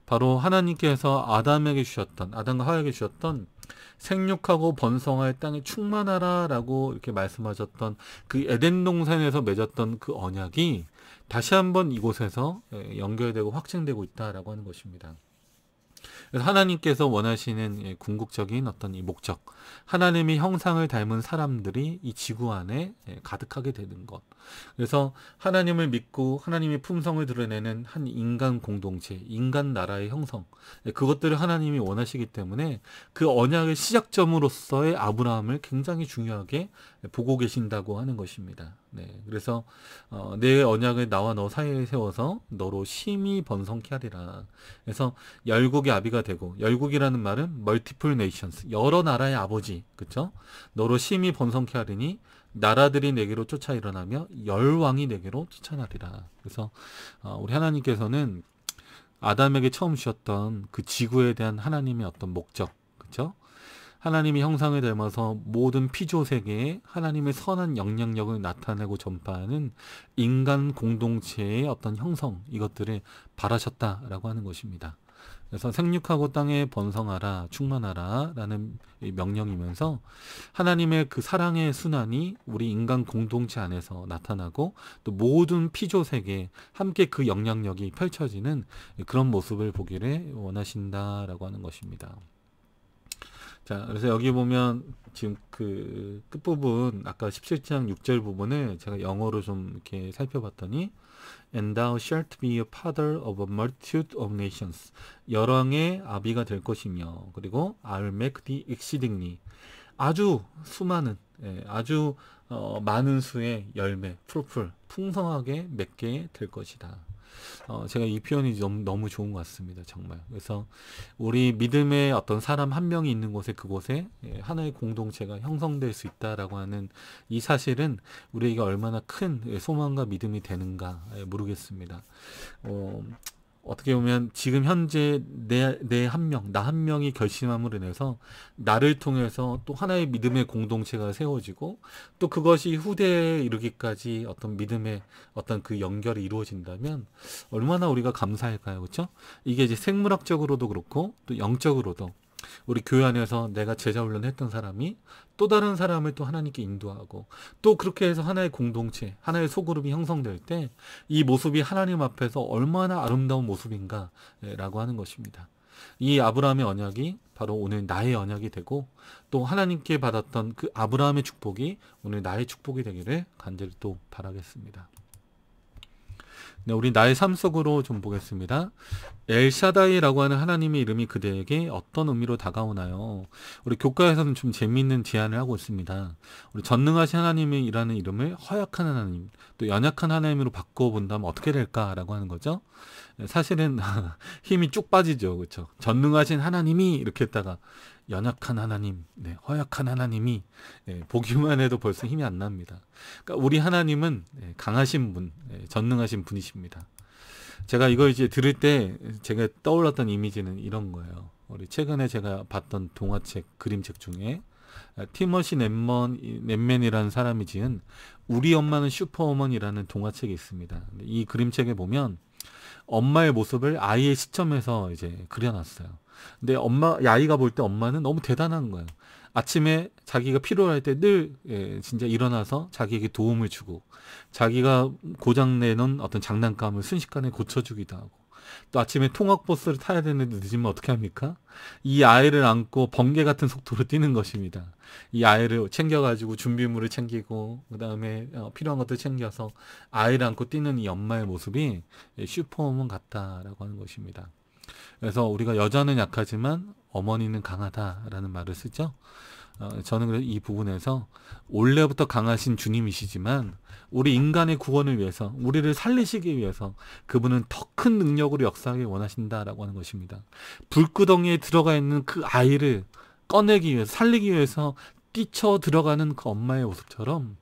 [SPEAKER 1] 바로 하나님께서 아담과 하와에게 주셨던 생육하고 번성할 땅에 충만하라 라고 이렇게 말씀하셨던 그 에덴 동산에서 맺었던 그 언약이 다시 한번 이곳에서 연결되고 확증되고 있다라고 하는 것입니다. 그래서 하나님께서 원하시는 궁극적인 어떤 이 목적, 하나님의 형상을 닮은 사람들이 이 지구 안에 가득하게 되는 것. 그래서 하나님을 믿고 하나님의 품성을 드러내는 한 인간 공동체, 인간 나라의 형성, 그것들을 하나님이 원하시기 때문에 그 언약의 시작점으로서의 아브라함을 굉장히 중요하게 보고 계신다고 하는 것입니다. 네, 그래서 내 언약을 나와 너 사이에 세워서 너로 심히 번성케 하리라. 그래서 열국의 아비가 되고, 열국이라는 말은 multiple nations, 여러 나라의 아버지, 그렇죠? 너로 심히 번성케 하리니 나라들이 내게로 쫓아 일어나며 열왕이 내게로 쫓아나리라. 그래서 우리 하나님께서는 아담에게 처음 주셨던 그 지구에 대한 하나님의 어떤 목적, 그렇죠? 하나님의 형상을 닮아서 모든 피조 세계에 하나님의 선한 영향력을 나타내고 전파하는 인간 공동체의 어떤 형성, 이것들을 바라셨다라고 하는 것입니다. 그래서 생육하고 땅에 번성하라, 충만하라 라는 명령이면서 하나님의 그 사랑의 순환이 우리 인간 공동체 안에서 나타나고 또 모든 피조 세계에 함께 그 영향력이 펼쳐지는 그런 모습을 보기를 원하신다라고 하는 것입니다. 자, 그래서 여기 보면 지금 그 끝부분, 아까 17장 6절 부분을 제가 영어로 좀 이렇게 살펴봤더니 And thou shalt be a father of a multitude of nations. 열왕의 아비가 될 것이며, 그리고 I'll make thee exceedingly. 아주 수많은, 아주 많은 수의 열매, 풀풀, 풍성하게 맺게 될 것이다. 제가 이 표현이 너무 좋은 것 같습니다. 정말. 그래서 우리 믿음의 어떤 사람 한 명이 있는 곳에, 그곳에 하나의 공동체가 형성될 수 있다라고 하는 이 사실은 우리에게 얼마나 큰 소망과 믿음이 되는가 모르겠습니다. 어떻게 보면 지금 현재 나 한 명이 결심함으로 인해서 나를 통해서 또 하나의 믿음의 공동체가 세워지고, 또 그것이 후대에 이르기까지 어떤 믿음의 어떤 그 연결이 이루어진다면 얼마나 우리가 감사할까요? 그렇죠? 이게 이제 생물학적으로도 그렇고 또 영적으로도 우리 교회 안에서 내가 제자 훈련했던 사람이 또 다른 사람을 또 하나님께 인도하고, 또 그렇게 해서 하나의 공동체, 하나의 소그룹이 형성될 때 이 모습이 하나님 앞에서 얼마나 아름다운 모습인가 라고 하는 것입니다. 이 아브라함의 언약이 바로 오늘 나의 언약이 되고, 또 하나님께 받았던 그 아브라함의 축복이 오늘 나의 축복이 되기를 간절히 또 바라겠습니다. 네, 우리 나의 삶 속으로 좀 보겠습니다. 엘샤다이라고 하는 하나님의 이름이 그대에게 어떤 의미로 다가오나요? 우리 교과에서는 좀 재미있는 제안을 하고 있습니다. 우리 전능하신 하나님이라는 이름을 허약한 하나님, 또 연약한 하나님으로 바꿔본다면 어떻게 될까라고 하는 거죠. 사실은 힘이 쭉 빠지죠. 그렇죠? 전능하신 하나님이 이렇게 했다가 연약한 하나님, 허약한 하나님이, 보기만 해도 벌써 힘이 안 납니다. 그러니까 우리 하나님은 강하신 분, 전능하신 분이십니다. 제가 이걸 이제 들을 때 제가 떠올랐던 이미지는 이런 거예요. 우리 최근에 제가 봤던 동화책, 그림책 중에 티머시 넷맨이라는 사람이 지은 우리 엄마는 슈퍼우먼이라는 동화책이 있습니다. 이 그림책에 보면 엄마의 모습을 아이의 시점에서 이제 그려놨어요. 근데 아이가 볼 때 엄마는 너무 대단한 거예요. 아침에 자기가 필요할 때 늘 진짜 일어나서 자기에게 도움을 주고, 자기가 고장내는 어떤 장난감을 순식간에 고쳐주기도 하고, 또 아침에 통학버스를 타야 되는데 늦으면 어떻게 합니까? 이 아이를 안고 번개 같은 속도로 뛰는 것입니다. 이 아이를 챙겨가지고 준비물을 챙기고 그 다음에 필요한 것들 챙겨서 아이를 안고 뛰는 이 엄마의 모습이 슈퍼우먼 같다라고 하는 것입니다. 그래서 우리가 여자는 약하지만 어머니는 강하다라는 말을 쓰죠. 저는 그래서 이 부분에서 원래부터 강하신 주님이시지만 우리 인간의 구원을 위해서 우리를 살리시기 위해서 그분은 더 큰 능력으로 역사하기 원하신다라고 하는 것입니다. 불구덩이에 들어가 있는 그 아이를 꺼내기 위해서 살리기 위해서 뛰쳐 들어가는 그 엄마의 모습처럼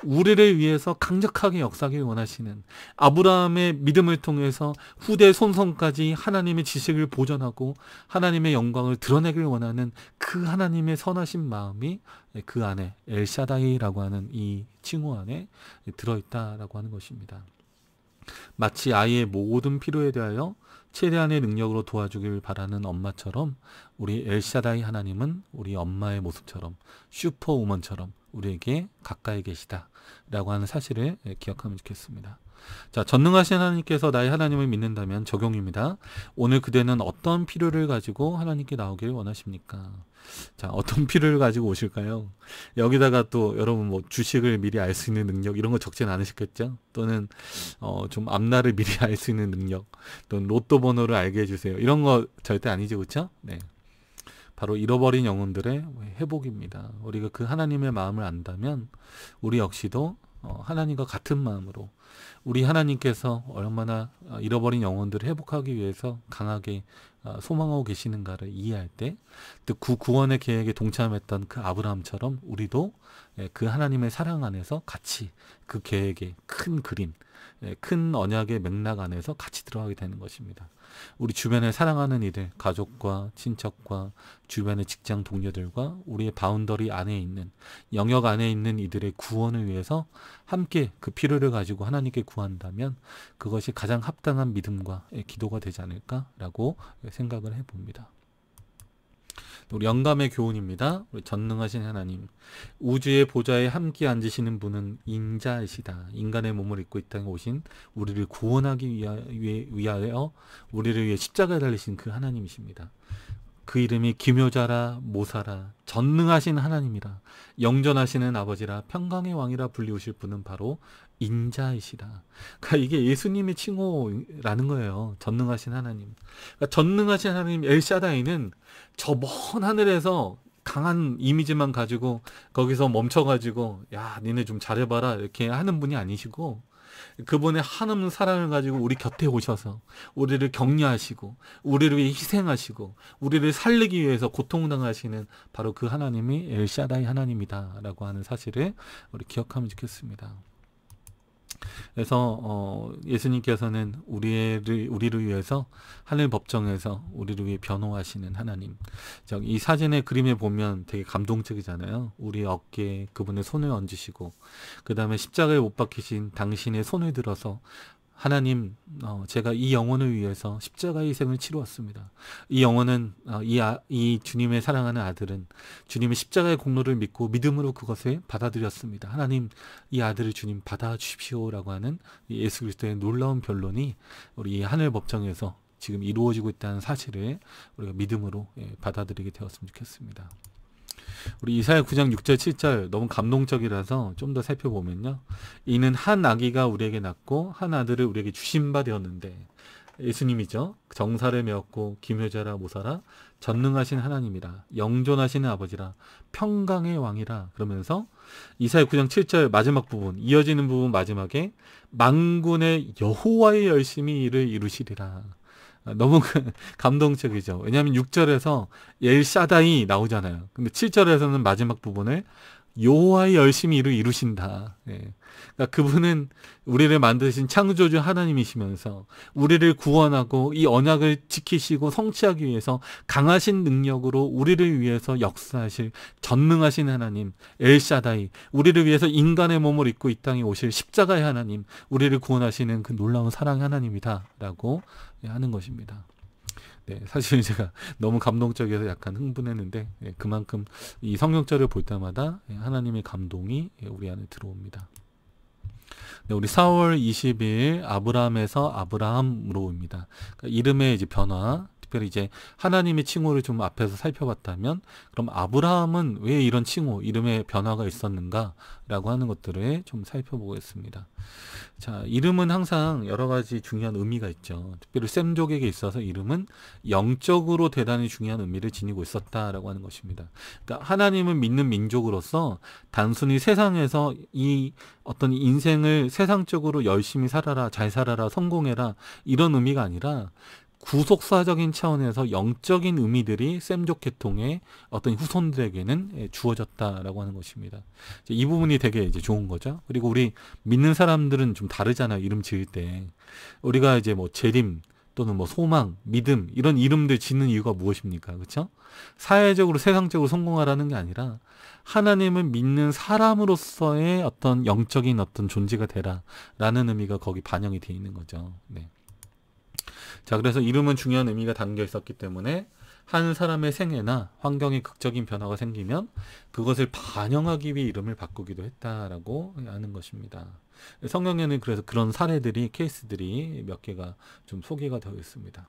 [SPEAKER 1] 우리를 위해서 강력하게 역사하길 원하시는 아브라함의 믿음을 통해서 후대 손손까지 하나님의 지식을 보존하고 하나님의 영광을 드러내길 원하는 그 하나님의 선하신 마음이 그 안에 엘샤다이라고 하는 이 칭호 안에 들어있다라고 하는 것입니다. 마치 아이의 모든 필요에 대하여 최대한의 능력으로 도와주길 바라는 엄마처럼 우리 엘샤다이 하나님은 우리 엄마의 모습처럼 슈퍼우먼처럼 우리에게 가까이 계시다 라고 하는 사실을 기억하면 좋겠습니다. 자, 전능하신 하나님께서 나의 하나님을 믿는다면 적용입니다. 오늘 그대는 어떤 필요를 가지고 하나님께 나오길 원하십니까? 자, 어떤 필요를 가지고 오실까요? 여기다가 또 여러분 뭐 주식을 미리 알 수 있는 능력 이런 거 적진 않으셨겠죠? 또는 좀 앞날을 미리 알 수 있는 능력, 또는 로또 번호를 알게 해주세요. 이런 거 절대 아니죠, 그렇죠? 네. 바로 잃어버린 영혼들의 회복입니다. 우리가 그 하나님의 마음을 안다면 우리 역시도 하나님과 같은 마음으로 우리 하나님께서 얼마나 잃어버린 영혼들을 회복하기 위해서 강하게 소망하고 계시는가를 이해할 때 또 그 구원의 계획에 동참했던 그 아브라함처럼 우리도 그 하나님의 사랑 안에서 같이 그 계획의 큰 그림, 큰 언약의 맥락 안에서 같이 들어가게 되는 것입니다. 우리 주변에 사랑하는 이들, 가족과 친척과 주변의 직장 동료들과 우리의 바운더리 안에 있는 영역 안에 있는 이들의 구원을 위해서 함께 그 필요를 가지고 하나님께 구한다면 그것이 가장 합당한 믿음과 기도가 되지 않을까라고 생각을 해봅니다. 우리 영감의 교훈입니다. 우리 전능하신 하나님, 우주의 보좌에 함께 앉으시는 분은 인자이시다. 인간의 몸을 입고 이 땅에 오신 우리를 구원하기 위하여 우리를 위해 십자가에 달리신 그 하나님이십니다. 그 이름이 기묘자라 모사라 전능하신 하나님이라 영존하시는 아버지라 평강의 왕이라 불리우실 분은 바로 인자이시다. 그러니까 이게 예수님의 칭호라는 거예요. 전능하신 하나님. 그러니까 전능하신 하나님 엘샤다이는 저 먼 하늘에서 강한 이미지만 가지고 거기서 멈춰가지고 야 니네 좀 잘해봐라 이렇게 하는 분이 아니시고 그분의 한없는 사랑을 가지고 우리 곁에 오셔서 우리를 격려하시고 우리를 위해 희생하시고 우리를 살리기 위해서 고통당하시는 바로 그 하나님이 엘샤다이 하나님이다 라고 하는 사실을 우리 기억하면 좋겠습니다. 그래서 예수님께서는 우리를 위해서 하늘 법정에서 우리를 위해 변호하시는 하나님. 이 사진의 그림에 보면 되게 감동적이잖아요. 우리 어깨에 그분의 손을 얹으시고 그 다음에 십자가에 못 박히신 당신의 손을 들어서 하나님, 제가 이 영혼을 위해서 십자가의 희생을 치루었습니다. 이 영혼은 이 주님의 사랑하는 아들은 주님의 십자가의 공로를 믿고 믿음으로 그것을 받아들였습니다. 하나님, 이 아들을 주님 받아주십시오라고 하는 예수 그리스도의 놀라운 변론이 우리 하늘 법정에서 지금 이루어지고 있다는 사실을 우리가 믿음으로 받아들이게 되었으면 좋겠습니다. 우리 이사야 9장 6절 7절 너무 감동적이라서 좀 더 살펴보면요. 이는 한 아기가 우리에게 낳고 한 아들을 우리에게 주신 바 되었는데 예수님이죠. 정사를 메었고 기묘자라 모사라 전능하신 하나님이라 영존하시는 아버지라 평강의 왕이라 그러면서 이사야 9장 7절 마지막 부분 이어지는 부분 마지막에 만군의 여호와의 열심히 이를 이루시리라. 너무 감동적이죠. 왜냐하면 6절에서 엘샤다이 나오잖아요. 근데 7절에서는 마지막 부분을 여호와의 열심히 일을 이루신다. 그러니까 그분은 우리를 만드신 창조주 하나님이시면서 우리를 구원하고 이 언약을 지키시고 성취하기 위해서 강하신 능력으로 우리를 위해서 역사하실 전능하신 하나님 엘샤다이, 우리를 위해서 인간의 몸을 입고 이 땅에 오실 십자가의 하나님, 우리를 구원하시는 그 놀라운 사랑의 하나님이다 라고 하는 것입니다. 사실 제가 너무 감동적이어서 약간 흥분했는데 그만큼 이 성경절을 볼 때마다 하나님의 감동이 우리 안에 들어옵니다. 네, 우리 4월 20일 아브라함에서 아브라함으로입니다. 그러니까 이름의 이제 변화, 특별히 이제 하나님의 칭호를 좀 앞에서 살펴봤다면, 그럼 아브라함은 왜 이런 칭호, 이름의 변화가 있었는가라고 하는 것들을 좀 살펴보겠습니다. 자, 이름은 항상 여러 가지 중요한 의미가 있죠. 특별히 셈족에게 있어서 이름은 영적으로 대단히 중요한 의미를 지니고 있었다라고 하는 것입니다. 그러니까 하나님을 믿는 민족으로서 단순히 세상에서 이 어떤 인생을 세상적으로 열심히 살아라, 잘 살아라, 성공해라 이런 의미가 아니라 구속사적인 차원에서 영적인 의미들이 셈족 계통의 어떤 후손들에게는 주어졌다라고 하는 것입니다. 이 부분이 되게 이제 좋은 거죠. 그리고 우리 믿는 사람들은 좀 다르잖아요. 이름 지을 때 우리가 이제 뭐 재림 또는 뭐 소망, 믿음 이런 이름들 짓는 이유가 무엇입니까? 그렇죠? 사회적으로 세상적으로 성공하라는 게 아니라 하나님을 믿는 사람으로서의 어떤 영적인 어떤 존재가 되라라는 의미가 거기 반영이 되어 있는 거죠. 네. 자, 그래서 이름은 중요한 의미가 담겨 있었기 때문에 한 사람의 생애나 환경에 극적인 변화가 생기면 그것을 반영하기 위해 이름을 바꾸기도 했다라고 하는 것입니다. 성경에는 그래서 그런 사례들이, 케이스들이 몇 개가 좀 소개가 되어 있습니다.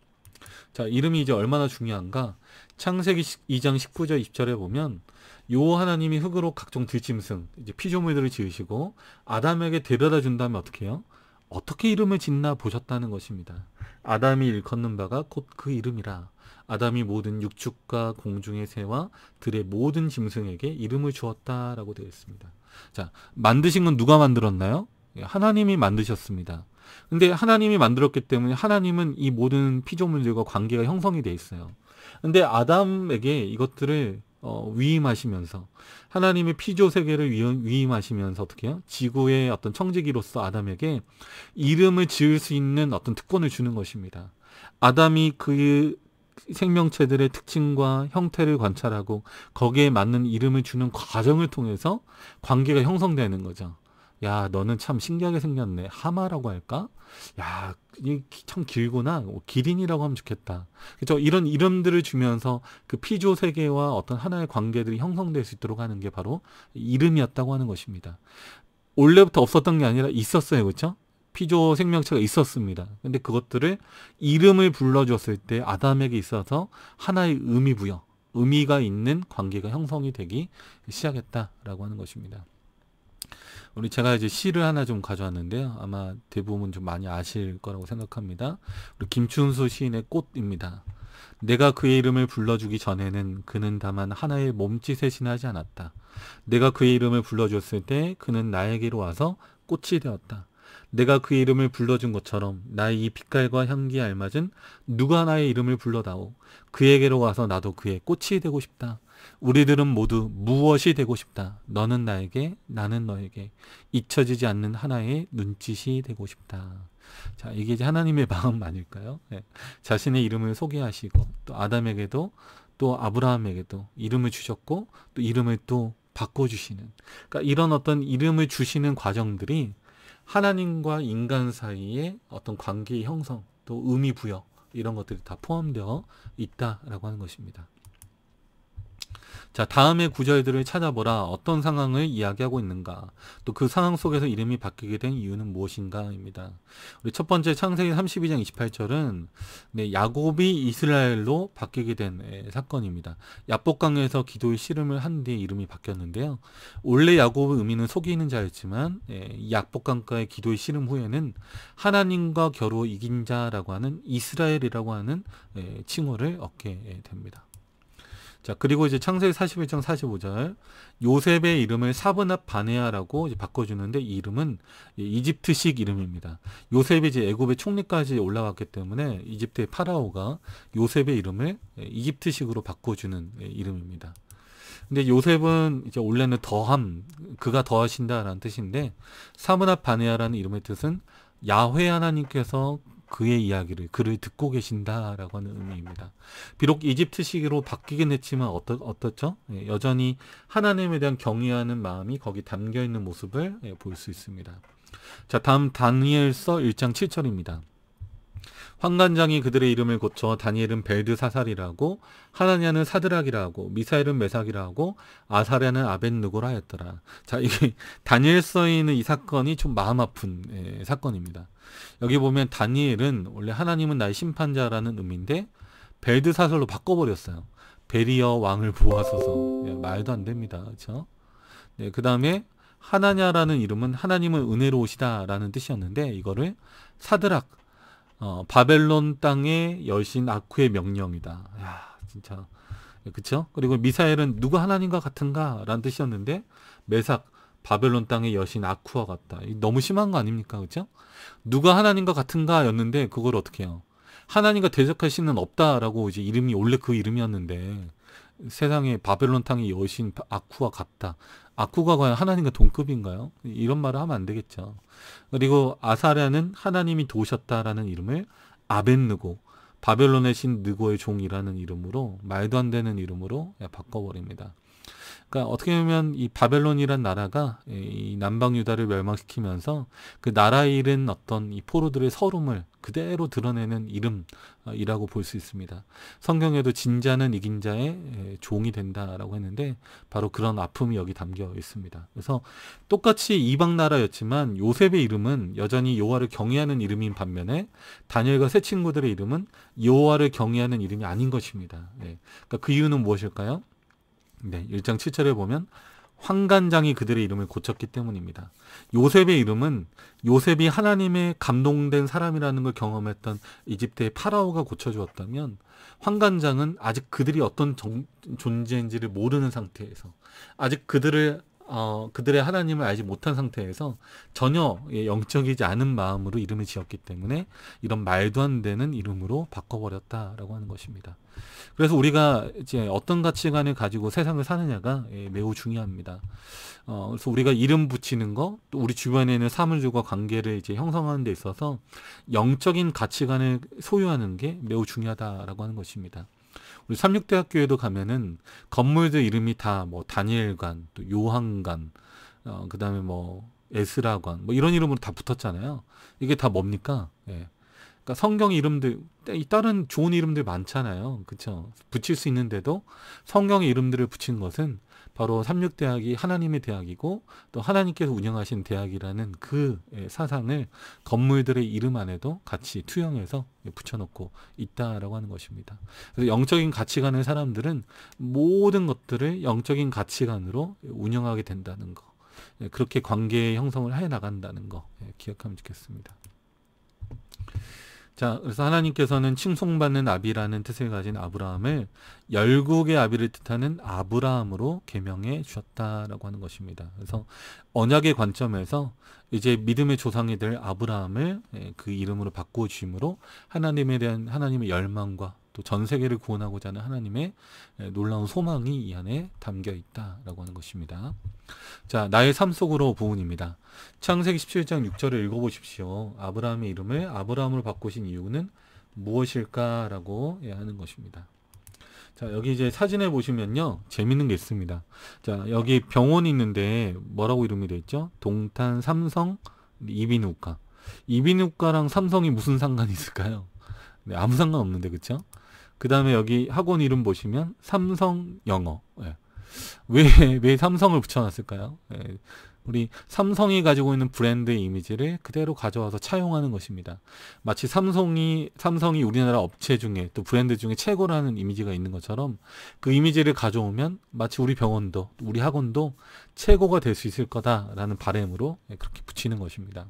[SPEAKER 1] 자, 이름이 이제 얼마나 중요한가? 창세기 2장 19절 20절에 보면 요 하나님이 흙으로 각종 들짐승, 이제 피조물들을 지으시고 아담에게 데려다 준 다음에 어떻게 해요? 어떻게 이름을 짓나 보셨다는 것입니다. 아담이 일컫는 바가 곧 그 이름이라. 아담이 모든 육축과 공중의 새와 들의 모든 짐승에게 이름을 주었다라고 되어 있습니다. 자, 만드신 건 누가 만들었나요? 하나님이 만드셨습니다. 근데 하나님이 만들었기 때문에 하나님은 이 모든 피조물들과 관계가 형성이 되어 있어요. 근데 아담에게 이것들을 위임하시면서 하나님의 피조 세계를 위임하시면서 어떻게 해요? 지구의 어떤 청지기로서 아담에게 이름을 지을 수 있는 어떤 특권을 주는 것입니다. 아담이 그 생명체들의 특징과 형태를 관찰하고 거기에 맞는 이름을 주는 과정을 통해서 관계가 형성되는 거죠. 야, 너는 참 신기하게 생겼네. 하마라고 할까? 야, 참 길구나. 기린이라고 하면 좋겠다. 그렇죠? 이런 이름들을 주면서 그 피조 세계와 어떤 하나의 관계들이 형성될 수 있도록 하는 게 바로 이름이었다고 하는 것입니다. 원래부터 없었던 게 아니라 있었어요. 그렇죠? 피조 생명체가 있었습니다. 근데 그것들을 이름을 불러줬을 때 아담에게 있어서 하나의 의미 부여, 의미가 있는 관계가 형성이 되기 시작했다라고 하는 것입니다. 제가 이제 시를 하나 좀 가져왔는데요. 아마 대부분 좀 많이 아실 거라고 생각합니다. 우리 김춘수 시인의 꽃입니다. 내가 그의 이름을 불러주기 전에는 그는 다만 하나의 몸짓에 지나지 않았다. 내가 그의 이름을 불러줬을 때 그는 나에게로 와서 꽃이 되었다. 내가 그의 이름을 불러준 것처럼 나의 이 빛깔과 향기에 알맞은 누가 나의 이름을 불러다오. 그에게로 와서 나도 그의 꽃이 되고 싶다. 우리들은 모두 무엇이 되고 싶다. 너는 나에게, 나는 너에게 잊혀지지 않는 하나의 눈짓이 되고 싶다. 자, 이게 이제 하나님의 마음 아닐까요? 네. 자신의 이름을 소개하시고 또 아담에게도 또 아브라함에게도 이름을 주셨고 또 이름을 또 바꿔주시는, 그러니까 이런 어떤 이름을 주시는 과정들이 하나님과 인간 사이의 어떤 관계의 형성, 또 의미 부여 이런 것들이 다 포함되어 있다라고 하는 것입니다. 자, 다음의 구절들을 찾아보라. 어떤 상황을 이야기하고 있는가? 또 그 상황 속에서 이름이 바뀌게 된 이유는 무엇인가?입니다. 우리 첫 번째 창세기 32장 28절은 야곱이 이스라엘로 바뀌게 된 사건입니다. 야복강에서 기도의 씨름을 한 뒤에 이름이 바뀌었는데요. 원래 야곱의 의미는 속이는 자였지만 이 야복강가의 기도의 씨름 후에는 하나님과 겨루 이긴 자라고 하는 이스라엘이라고 하는 칭호를 얻게 됩니다. 자, 그리고 이제 창세기 41장 45절 요셉의 이름을 사브낫 바네아라고 이제 바꿔주는데 이 이름은 이집트식 이름입니다. 요셉이 이제 애굽의 총리까지 올라갔기 때문에 이집트의 파라오가 요셉의 이름을 이집트식으로 바꿔주는 이름입니다. 근데 요셉은 이제 원래는 더함, 그가 더하신다라는 뜻인데 사브낫 바네아라는 이름의 뜻은 야훼 하나님께서 그의 이야기를, 그를 듣고 계신다라고 하는 의미입니다. 비록 이집트식으로 바뀌긴 했지만 어떻죠? 여전히 하나님에 대한 경외하는 마음이 거기 담겨 있는 모습을 볼 수 있습니다. 자, 다음 다니엘서 1장 7절입니다. 환관장이 그들의 이름을 고쳐 다니엘은 벨드사살이라고, 하나냐는 사드락이라고, 미사엘은 메삭이라고, 아사랴는 아벳느고라 하였더라. 자, 이게 다니엘서에 있는 이 사건이 좀 마음 아픈 사건입니다. 여기 보면 다니엘은 원래 하나님은 나의 심판자라는 의미인데 벨드사살로 바꿔버렸어요. 베리어 왕을 보아소서. 말도 안 됩니다. 그렇죠? 네, 그 다음에 하나냐라는 이름은 하나님은 은혜로우시다라는 뜻이었는데 이거를 사드락, 바벨론 땅의 여신 아쿠의 명령이다. 야, 진짜. 그쵸? 그리고 미사엘은 누가 하나님과 같은가? 라는 뜻이었는데, 메삭, 바벨론 땅의 여신 아쿠와 같다. 너무 심한 거 아닙니까? 그쵸? 누가 하나님과 같은가? 였는데, 그걸 어떻게 해요? 하나님과 대적할 신은 없다라고 이제 이름이, 원래 그 이름이었는데, 세상에 바벨론 땅의 여신 아쿠와 같다. 아쿠가 과연 하나님과 동급인가요? 이런 말을 하면 안 되겠죠. 그리고 아사랴는 하나님이 도우셨다라는 이름을 아벳느고, 바벨론의 신 느고의 종이라는 이름으로, 말도 안 되는 이름으로 바꿔버립니다. 그러니까 어떻게 보면 이 바벨론이란 나라가 이 남방 유다를 멸망시키면서 그 나라에 이른 어떤 이 포로들의 서름을 그대로 드러내는 이름이라고 볼 수 있습니다. 성경에도 진자는 이긴 자의 종이 된다라고 했는데 바로 그런 아픔이 여기 담겨 있습니다. 그래서 똑같이 이방 나라였지만 요셉의 이름은 여전히 여호와를 경외하는 이름인 반면에 다니엘과 세 친구들의 이름은 여호와를 경외하는 이름이 아닌 것입니다. 그러니까 그 이유는 무엇일까요? 네, 1장 7절에 보면 환관장이 그들의 이름을 고쳤기 때문입니다. 요셉의 이름은 요셉이 하나님의 감동된 사람이라는 걸 경험했던 이집트의 파라오가 고쳐주었다면 환관장은 아직 그들이 어떤 존재인지를 모르는 상태에서 아직 그들의 하나님을 알지 못한 상태에서 전혀 영적이지 않은 마음으로 이름을 지었기 때문에 이런 말도 안 되는 이름으로 바꿔버렸다라고 하는 것입니다. 그래서 우리가 이제 어떤 가치관을 가지고 세상을 사느냐가 매우 중요합니다. 그래서 우리가 이름 붙이는 거, 또 우리 주변에 있는 사물들과 관계를 이제 형성하는 데 있어서 영적인 가치관을 소유하는 게 매우 중요하다라고 하는 것입니다. 우리 삼육대학교에도 가면은 건물들 이름이 다 뭐 다니엘관, 또 요한관, 그 다음에 뭐 에스라관, 뭐 이런 이름으로 다 붙었잖아요. 이게 다 뭡니까? 그러니까 성경 이름들, 다른 좋은 이름들 많잖아요. 그쵸? 붙일 수 있는데도 성경의 이름들을 붙인 것은 바로 삼육대학이 하나님의 대학이고 또 하나님께서 운영하신 대학이라는 그 사상을 건물들의 이름 안에도 같이 투영해서 붙여놓고 있다라고 하는 것입니다. 그래서 영적인 가치관의 사람들은 모든 것들을 영적인 가치관으로 운영하게 된다는 거, 그렇게 관계의 형성을 해 나간다는 거 기억하면 좋겠습니다. 자, 그래서 하나님께서는 칭송받는 아비라는 뜻을 가진 아브라함을 열국의 아비를 뜻하는 아브라함으로 계명해 주셨다라고 하는 것입니다. 그래서 언약의 관점에서 이제 믿음의 조상이 될 아브라함을 그 이름으로 바꾸어 주심으로 하나님에 대한 하나님의 열망과 또 전 세계를 구원하고자 하는 하나님의 놀라운 소망이 이 안에 담겨 있다라고 하는 것입니다. 자, 나의 삶 속으로 부분입니다. 창세기 17장 6절을 읽어보십시오. 아브라함의 이름을 아브라함으로 바꾸신 이유는 무엇일까라고 하는 것입니다. 자, 여기 이제 사진에 보시면요, 재밌는 게 있습니다. 자, 여기 병원이 있는데 뭐라고 이름이 되어 있죠? 동탄, 삼성, 이비인후과. 이비인후과랑 삼성이 무슨 상관이 있을까요? 네, 아무 상관 없는데, 그쵸? 그 다음에 여기 학원 이름 보시면 삼성 영어. 왜 삼성을 붙여놨을까요? 우리 삼성이 가지고 있는 브랜드의 이미지를 그대로 가져와서 차용하는 것입니다. 마치 삼성이 우리나라 업체 중에 또 브랜드 중에 최고라는 이미지가 있는 것처럼 그 이미지를 가져오면 마치 우리 병원도 우리 학원도 최고가 될 수 있을 거다라는 바람으로 그렇게 붙이는 것입니다.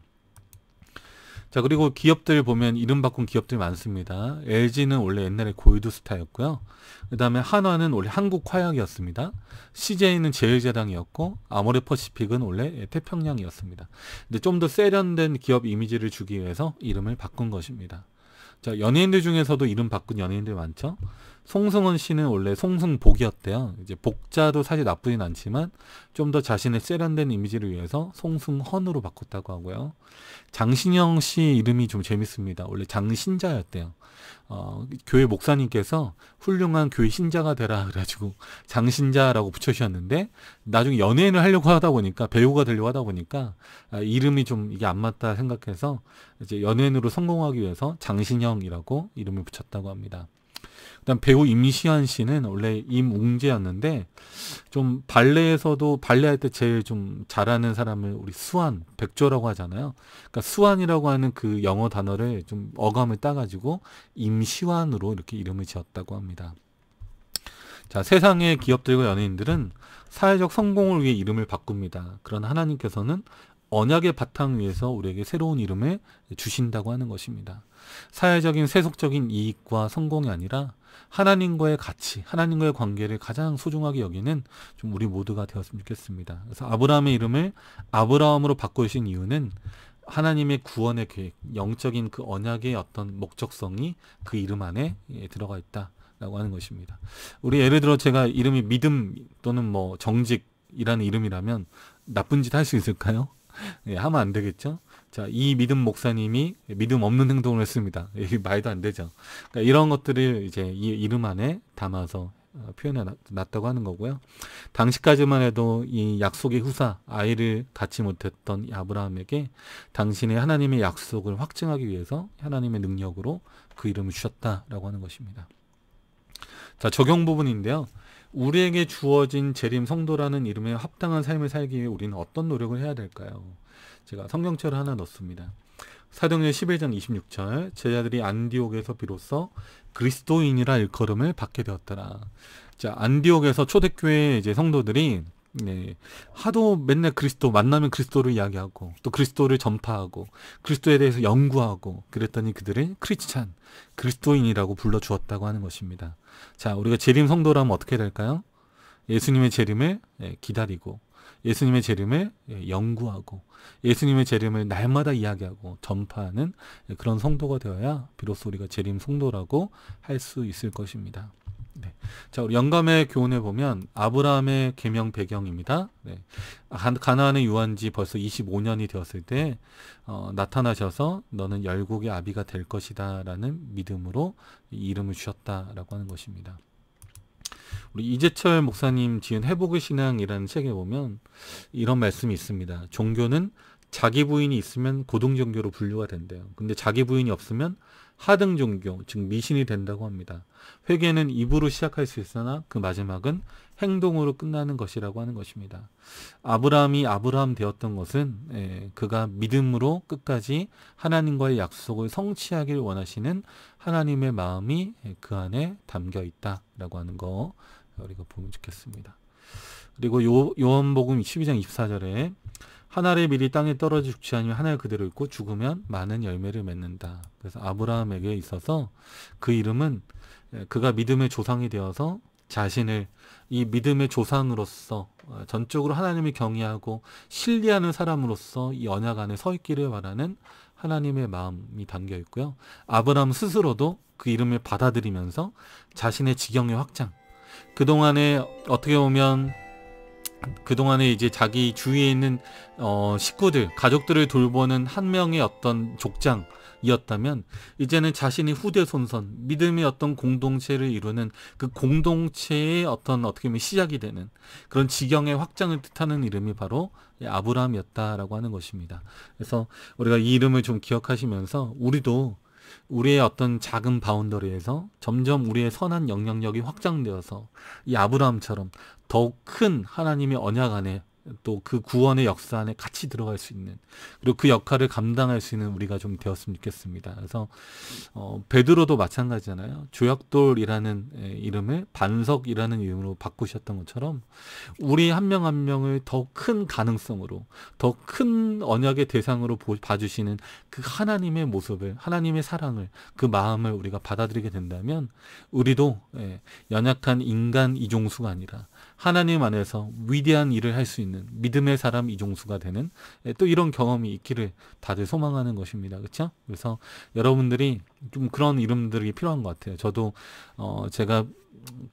[SPEAKER 1] 자, 그리고 기업들 보면 이름 바꾼 기업들 많습니다. LG는 원래 옛날에 골드스타였고요. 그 다음에 한화는 원래 한국화약이었습니다. CJ는 제일제당이었고 아모레퍼시픽은 원래 태평양이었습니다. 근데 좀 더 세련된 기업 이미지를 주기 위해서 이름을 바꾼 것입니다. 자, 연예인들 중에서도 이름 바꾼 연예인들 많죠. 송승헌 씨는 원래 송승복이었대요. 이제 복자도 사실 나쁘진 않지만 좀 더 자신의 세련된 이미지를 위해서 송승헌으로 바꿨다고 하고요. 장신영 씨 이름이 좀 재밌습니다. 원래 장신자였대요. 교회 목사님께서 훌륭한 교회 신자가 되라 그래가지고 장신자라고 붙여주셨는데 나중에 연예인을 하려고 하다 보니까 배우가 되려고 하다 보니까 이름이 좀 이게 안 맞다 생각해서 이제 연예인으로 성공하기 위해서 장신영이라고 이름을 붙였다고 합니다. 그다음 배우 임시완 씨는 원래 임웅재였는데 좀 발레에서도 발레할 때 제일 좀 잘하는 사람을 우리 수완, 백조라고 하잖아요. 그러니까 수완이라고 하는 그 영어 단어를 좀 어감을 따가지고 임시완으로 이렇게 이름을 지었다고 합니다. 자, 세상의 기업들과 연예인들은 사회적 성공을 위해 이름을 바꿉니다. 그러나 하나님께서는 언약의 바탕 위에서 우리에게 새로운 이름을 주신다고 하는 것입니다. 사회적인 세속적인 이익과 성공이 아니라 하나님과의 가치, 하나님과의 관계를 가장 소중하게 여기는 좀 우리 모두가 되었으면 좋겠습니다. 그래서 아브라함의 이름을 아브라함으로 바꾸신 이유는 하나님의 구원의 계획, 영적인 그 언약의 어떤 목적성이 그 이름 안에 들어가 있다라고 하는 것입니다. 우리 예를 들어 제가 이름이 믿음 또는 뭐 정직이라는 이름이라면 나쁜 짓 할 수 있을까요? 예, 하면 안 되겠죠. 자, 이 믿음 목사님이 믿음 없는 행동을 했습니다. 이게 말도 안 되죠. 그러니까 이런 것들을 이제 이 이름 안에 담아서 표현해 놨다고 하는 거고요. 당시까지만 해도 이 약속의 후사, 아이를 갖지 못했던 이 아브라함에게 당신의 하나님의 약속을 확증하기 위해서 하나님의 능력으로 그 이름을 주셨다라고 하는 것입니다. 자, 적용 부분인데요. 우리에게 주어진 재림 성도라는 이름에 합당한 삶을 살기 위해 우리는 어떤 노력을 해야 될까요? 제가 성경책을 하나 넣습니다. 사도행전 11장 26절 제자들이 안디옥에서 비로소 그리스도인이라 일컬음을 받게 되었더라. 자, 안디옥에서 초대교회 이제 성도들이 하도 맨날 그리스도 만나면 그리스도를 이야기하고 또 그리스도를 전파하고 그리스도에 대해서 연구하고 그랬더니 그들은 크리스찬, 그리스도인이라고 불러주었다고 하는 것입니다. 자, 우리가 재림 성도라면 어떻게 될까요? 예수님의 재림을 기다리고 예수님의 재림을 연구하고 예수님의 재림을 날마다 이야기하고 전파하는 그런 성도가 되어야 비로소 우리가 재림 성도라고 할 수 있을 것입니다. 네. 자, 우리 영감의 교훈에 보면 아브라함의 계명 배경입니다. 네. 가나안에 유한 지 벌써 25년이 되었을 때 나타나셔서 너는 열국의 아비가 될 것이다 라는 믿음으로 이 이름을 주셨다라고 하는 것입니다. 우리 이재철 목사님 지은 회복의 신앙이라는 책에 보면 이런 말씀이 있습니다. 종교는 자기 부인이 있으면 고등 종교로 분류가 된대요. 근데 자기 부인이 없으면 하등 종교, 즉 미신이 된다고 합니다. 회개는 입으로 시작할 수 있으나 그 마지막은 행동으로 끝나는 것이라고 하는 것입니다. 아브라함이 아브라함 되었던 것은 그가 믿음으로 끝까지 하나님과의 약속을 성취하길 원하시는 하나님의 마음이 그 안에 담겨 있다라고 하는 거 우리가 보면 좋겠습니다. 그리고 요한복음 12장 24절에 하나를 미리 땅에 떨어져 죽지 않으면 하나를 그대로 있고 죽으면 많은 열매를 맺는다. 그래서 아브라함에게 있어서 그 이름은 그가 믿음의 조상이 되어서 자신을 이 믿음의 조상으로서 전적으로 하나님을 경외하고 신뢰하는 사람으로서 이 언약 안에 서 있기를 바라는 하나님의 마음이 담겨 있고요. 아브라함 스스로도 그 이름을 받아들이면서 자신의 지경의 확장, 그동안에 어떻게 보면 그동안에 이제 자기 주위에 있는 식구들, 가족들을 돌보는 한 명의 어떤 족장이었다면 이제는 자신이 후대 손선, 믿음의 어떤 공동체를 이루는 그 공동체의 어떻게 보면 시작이 되는 그런 지경의 확장을 뜻하는 이름이 바로 아브라함이었다라고 하는 것입니다. 그래서 우리가 이 이름을 좀 기억하시면서 우리도 우리의 어떤 작은 바운더리에서 점점 우리의 선한 영향력이 확장되어서 이 아브라함처럼 더욱 큰 하나님의 언약 안에 또 그 구원의 역사 안에 같이 들어갈 수 있는, 그리고 그 역할을 감당할 수 있는 우리가 좀 되었으면 좋겠습니다. 그래서 베드로도 마찬가지잖아요. 조약돌이라는 이름을 반석이라는 이름으로 바꾸셨던 것처럼 우리 한 명 한 명을 더 큰 가능성으로, 더 큰 언약의 대상으로 봐주시는 그 하나님의 모습을, 하나님의 사랑을, 그 마음을 우리가 받아들이게 된다면 우리도 연약한 인간 이종수가 아니라 하나님 안에서 위대한 일을 할 수 있는 믿음의 사람 이종수가 되는 또 이런 경험이 있기를 다들 소망하는 것입니다. 그렇죠? 그래서 여러분들이 좀 그런 이름들이 필요한 것 같아요. 저도 제가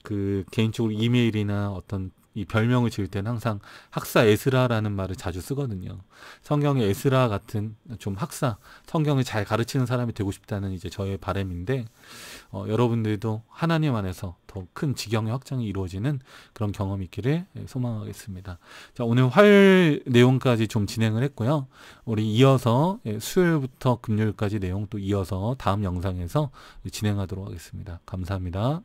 [SPEAKER 1] 그 개인적으로 이메일이나 어떤 이 별명을 지을 때는 항상 학사 에스라라는 말을 자주 쓰거든요. 성경의 에스라 같은 좀 학사, 성경을 잘 가르치는 사람이 되고 싶다는 이제 저의 바람인데, 여러분들도 하나님 안에서 더 큰 지경의 확장이 이루어지는 그런 경험이 있기를 소망하겠습니다. 자, 오늘 화요일 내용까지 좀 진행을 했고요. 우리 이어서 수요일부터 금요일까지 내용 또 이어서 다음 영상에서 진행하도록 하겠습니다. 감사합니다.